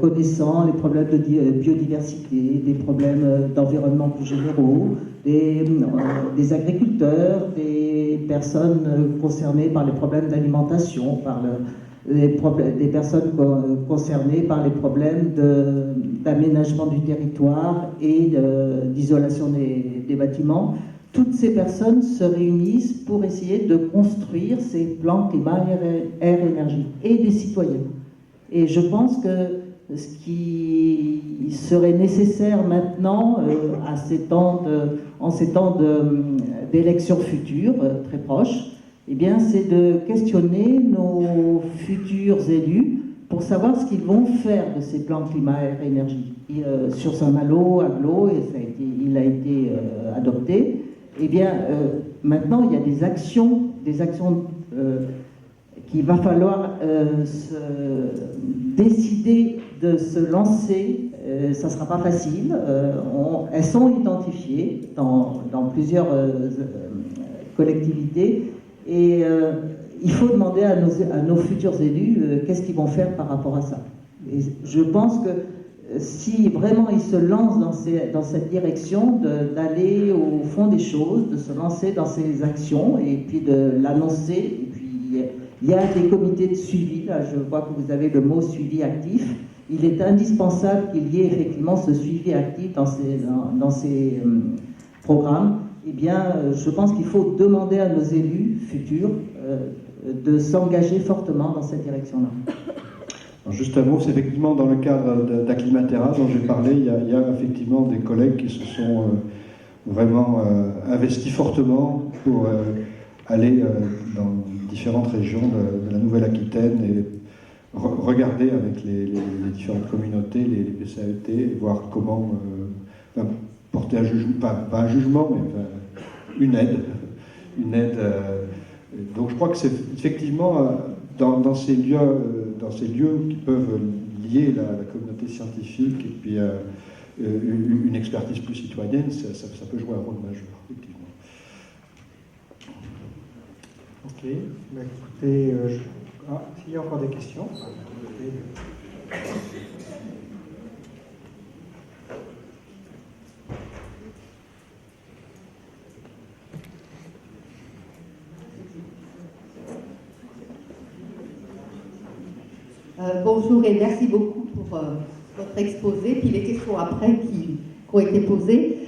connaissant les problèmes de biodiversité, des problèmes d'environnement plus généraux, des agriculteurs, des personnes concernées par les problèmes d'alimentation, des personnes concernées par les problèmes d'aménagement du territoire et d'isolation des bâtiments. Toutes ces personnes se réunissent pour essayer de construire ces plans climat, air, énergie, et des citoyens. Et je pense que ce qui serait nécessaire maintenant, en ces temps d'élections futures, très proches, eh bien, c'est de questionner nos futurs élus pour savoir ce qu'ils vont faire de ces plans climat, air, énergie. Sur Saint-Malo, à Glo, il a été adopté. Eh bien, maintenant, il y a des actions qu'il va falloir décider de se lancer. Ça ne sera pas facile. Elles sont identifiées dans plusieurs collectivités. Et il faut demander à nos futurs élus qu'est-ce qu'ils vont faire par rapport à ça. Et je pense que si vraiment ils se lancent dans cette direction d'aller au fond des choses, de se lancer dans ces actions et puis de l'annoncer, et puis il y a des comités de suivi, là je vois que vous avez le mot suivi actif, il est indispensable qu'il y ait effectivement ce suivi actif dans ces programmes. Eh bien, je pense qu'il faut demander à nos élus futurs de s'engager fortement dans cette direction-là. Juste un mot, c'est effectivement dans le cadre d'Acclimatera dont j'ai parlé, il y a effectivement des collègues qui se sont vraiment investis fortement pour aller dans différentes régions de la Nouvelle-Aquitaine et regarder avec les différentes communautés, les PCAET, et voir comment porter un jugement, pas un jugement, mais une aide. Donc je crois que c'est effectivement dans ces lieux qui peuvent lier la communauté scientifique et puis une expertise plus citoyenne, ça peut jouer un rôle majeur, effectivement. Ok, bah, écoutez, s'il y a encore des questions. Bonjour et merci beaucoup pour votre exposé, puis les questions après qui ont été posées.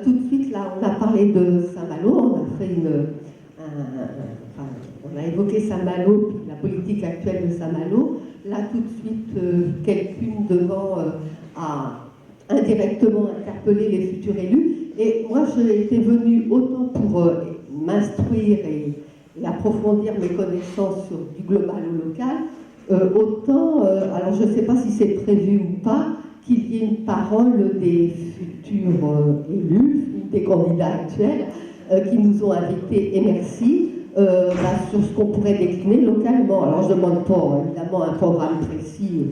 Tout de suite, là, on a parlé de Saint-Malo, on a évoqué Saint-Malo, puis la politique actuelle de Saint-Malo. Là, tout de suite, quelqu'une devant a indirectement interpellé les futurs élus. Et moi, j'étais venue autant pour m'instruire et approfondir mes connaissances du global au local, autant, alors je ne sais pas si c'est prévu ou pas, qu'il y ait une parole des futurs élus, des candidats actuels qui nous ont invités, et merci, sur ce qu'on pourrait décliner localement. Alors je ne demande pas évidemment un programme précis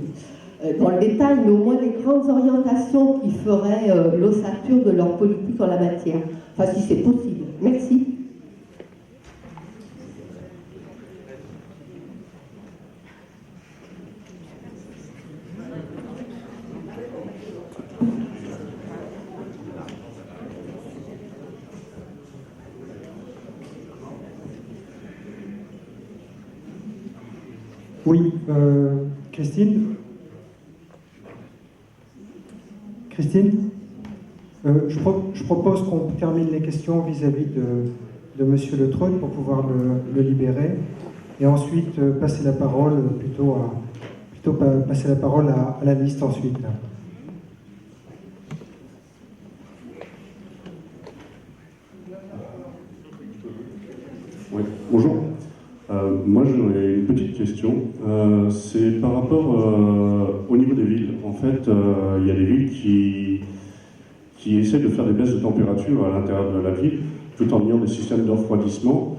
dans le détail, mais au moins des grandes orientations qui feraient l'ossature de leur politique en la matière. Enfin, si c'est possible. Merci. Oui, Christine. Christine, je propose qu'on termine les questions vis-à-vis de Monsieur Le Treut pour pouvoir le libérer, et ensuite passer la parole passer la parole à la liste ensuite. Oui, bonjour. Moi, j'aurais une petite question. C'est par rapport au niveau des villes. En fait, il y a des villes qui essaient de faire des baisses de température à l'intérieur de la ville, tout en ayant des systèmes de refroidissement,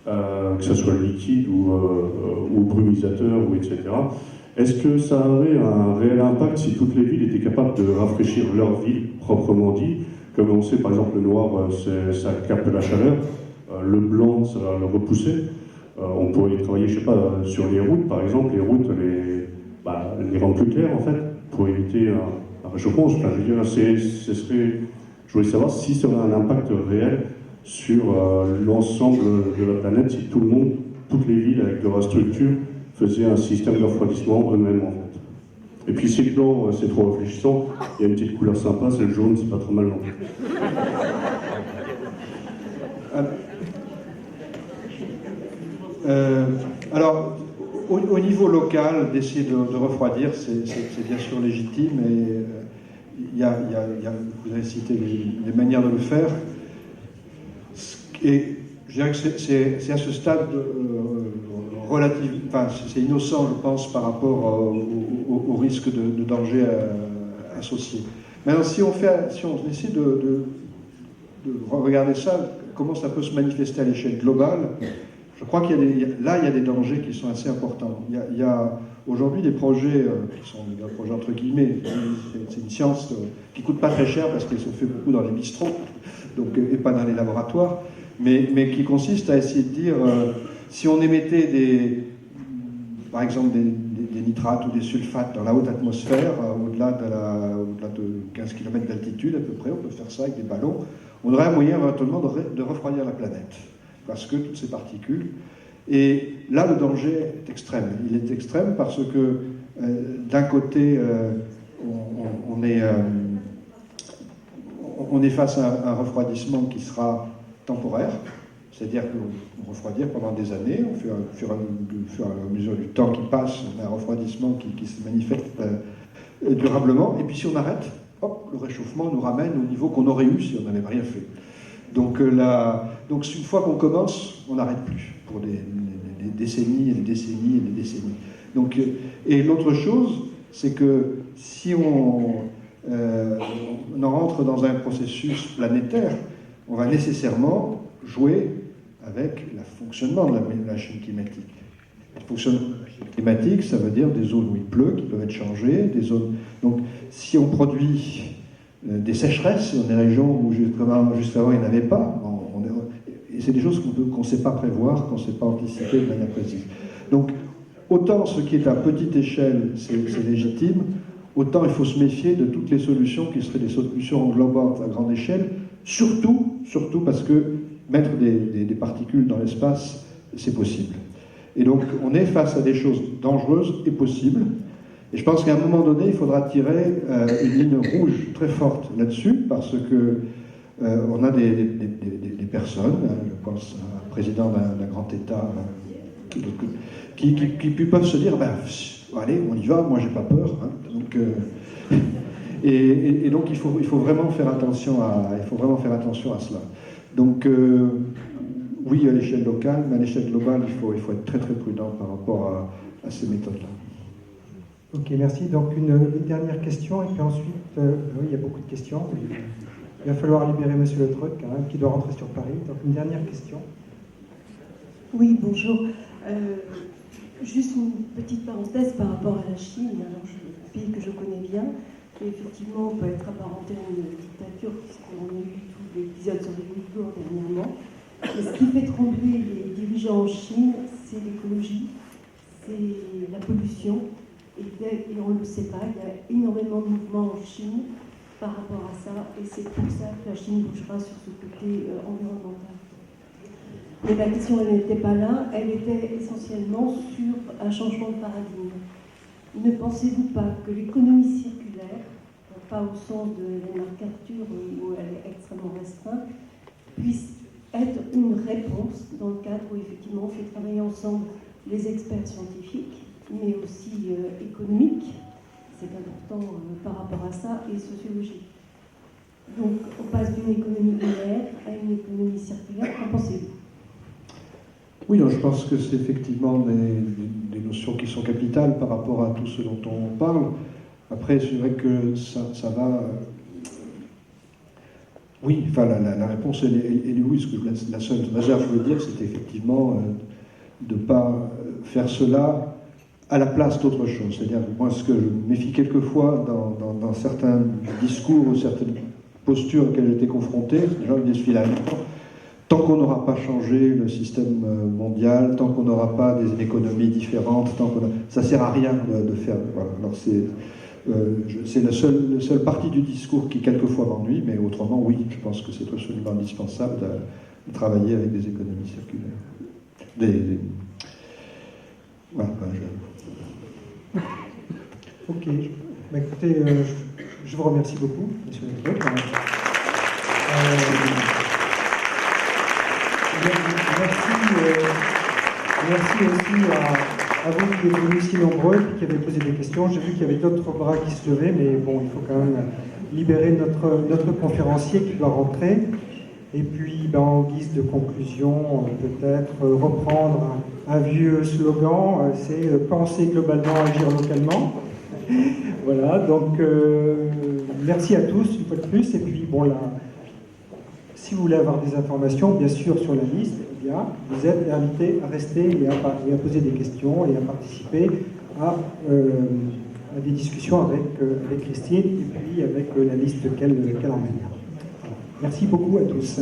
que ce soit liquide ou brumisateur, ou etc. Est-ce que ça aurait un réel impact si toutes les villes étaient capables de rafraîchir leur ville, proprement dit? Comme on sait, par exemple, le noir, ça capte la chaleur. Le blanc, ça va le repousser. On pourrait y travailler, je sais pas, sur les routes, par exemple, les routes, les rendre plus claires, en fait, pour éviter un réchauffement. Enfin, je veux dire, je voulais savoir si ça aurait un impact réel sur l'ensemble de la planète, si tout le monde, toutes les villes avec leur structure, faisaient un système de refroidissement eux-mêmes, en fait. Et puis, si le blanc, c'est trop réfléchissant, il y a une petite couleur sympa, c'est le jaune, c'est pas trop mal non plus. Alors, au niveau local, d'essayer de refroidir, c'est bien sûr légitime, et vous avez cité les manières de le faire. Et je dirais que c'est à ce stade relatif, enfin, c'est innocent, je pense, par rapport au risque de danger associé. Maintenant, si on essaie de regarder ça, comment ça peut se manifester à l'échelle globale, je crois qu'il y a des dangers qui sont assez importants. Il y a aujourd'hui des projets qui sont des projets entre guillemets, c'est une science qui coûte pas très cher parce qu'elle se fait beaucoup dans les bistrots, donc, et pas dans les laboratoires, mais qui consiste à essayer de dire si on émettait par exemple des nitrates ou des sulfates dans la haute atmosphère, au-delà de 15 km d'altitude à peu près, on peut faire ça avec des ballons, on aurait un moyen éventuellement de refroidir la planète. Parce que toutes ces particules. Et là, le danger est extrême. Il est extrême parce que, d'un côté, on est face à un refroidissement qui sera temporaire, c'est-à-dire qu'on refroidir pendant des années, au fur et à mesure du temps qui passe, on a un refroidissement qui se manifeste durablement. Et puis si on arrête, hop, le réchauffement nous ramène au niveau qu'on aurait eu si on n'avait rien fait. Donc une fois qu'on commence, on n'arrête plus pour des décennies et des décennies et des décennies. Donc, et l'autre chose, c'est que si on en rentre dans un processus planétaire, on va nécessairement jouer avec le fonctionnement de la chaîne climatique. Le fonctionnement de la chaîne climatique, ça veut dire des zones où il pleut qui peuvent être changées, des zones. Donc, si on produit des sécheresses dans des régions où juste avant il n'y en avait pas. Et c'est des choses qu'on ne sait pas prévoir, qu'on ne sait pas anticiper de manière précise. Donc, autant ce qui est à petite échelle, c'est légitime, autant il faut se méfier de toutes les solutions qui seraient des solutions englobantes à grande échelle, surtout parce que mettre des particules dans l'espace, c'est possible. Et donc, on est face à des choses dangereuses et possibles. Et je pense qu'à un moment donné, il faudra tirer une ligne rouge très forte là-dessus, parce que on a des personnes, je pense à un président d'un grand État, qui peuvent se dire, allez, on y va, moi j'ai pas peur. Hein. Donc, et donc il faut vraiment faire attention à cela. Donc oui, à l'échelle locale, mais à l'échelle globale, il faut être très très prudent par rapport à ces méthodes-là. Ok, merci. Donc une dernière question, et puis ensuite, oui, il y a beaucoup de questions. Il va falloir libérer Monsieur Le Treut, quand même, qui doit rentrer sur Paris. Donc une dernière question. Oui, bonjour. Juste une petite parenthèse par rapport à la Chine. Alors, un pays que je connais bien, qui effectivement peut être apparenté à une dictature, puisqu'on a eu tout l'épisode sur les Ouïghours dernièrement. Et ce qui fait trembler les dirigeants en Chine, c'est l'écologie, c'est la pollution. Et on ne le sait pas, il y a énormément de mouvements en Chine par rapport à ça, et c'est pour ça que la Chine bougera sur ce côté environnemental. Mais la question, elle n'était pas là, elle était essentiellement sur un changement de paradigme. Ne pensez-vous pas que l'économie circulaire, pas au sens de la MacArthur où elle est extrêmement restreinte, puisse être une réponse dans le cadre où effectivement on fait travailler ensemble les experts scientifiques, mais aussi économiques, c'est important par rapport à ça, et sociologique. Donc on passe d'une économie linéaire à une économie circulaire, qu'en pensez-vous ? Oui, non, je pense que c'est effectivement des notions qui sont capitales par rapport à tout ce dont on parle. Après, c'est vrai que ça va... Oui, enfin, la réponse, elle est oui. Ce que la seule réserve, je voulais dire, c'était effectivement de ne pas faire cela à la place d'autre chose. C'est-à-dire, moi, ce que je me méfie quelquefois dans certains discours ou certaines postures auxquelles j'étais confronté, les gens me disent finalement, tant qu'on n'aura pas changé le système mondial, tant qu'on n'aura pas des économies différentes, ça ne sert à rien de faire. Voilà. Alors c'est le seul parti du discours qui quelquefois m'ennuie, mais autrement, oui, je pense que c'est absolument indispensable de travailler avec des économies circulaires. Voilà, Ok. Bah, écoutez, je vous remercie beaucoup, Monsieur Le Treut. Merci aussi à vous qui êtes venus si nombreux et qui avez posé des questions. J'ai vu qu'il y avait d'autres bras qui se levaient, mais bon, il faut quand même libérer notre conférencier qui doit rentrer. Et puis, en guise de conclusion, peut-être reprendre un vieux slogan, c'est « penser globalement, agir localement ». Voilà, donc merci à tous une fois de plus. Et puis, bon, là, si vous voulez avoir des informations, bien sûr, sur la liste, eh bien, vous êtes invités à rester et à poser des questions et à participer à des discussions avec Christine et puis avec la liste qu'elle emmène. Merci beaucoup à tous.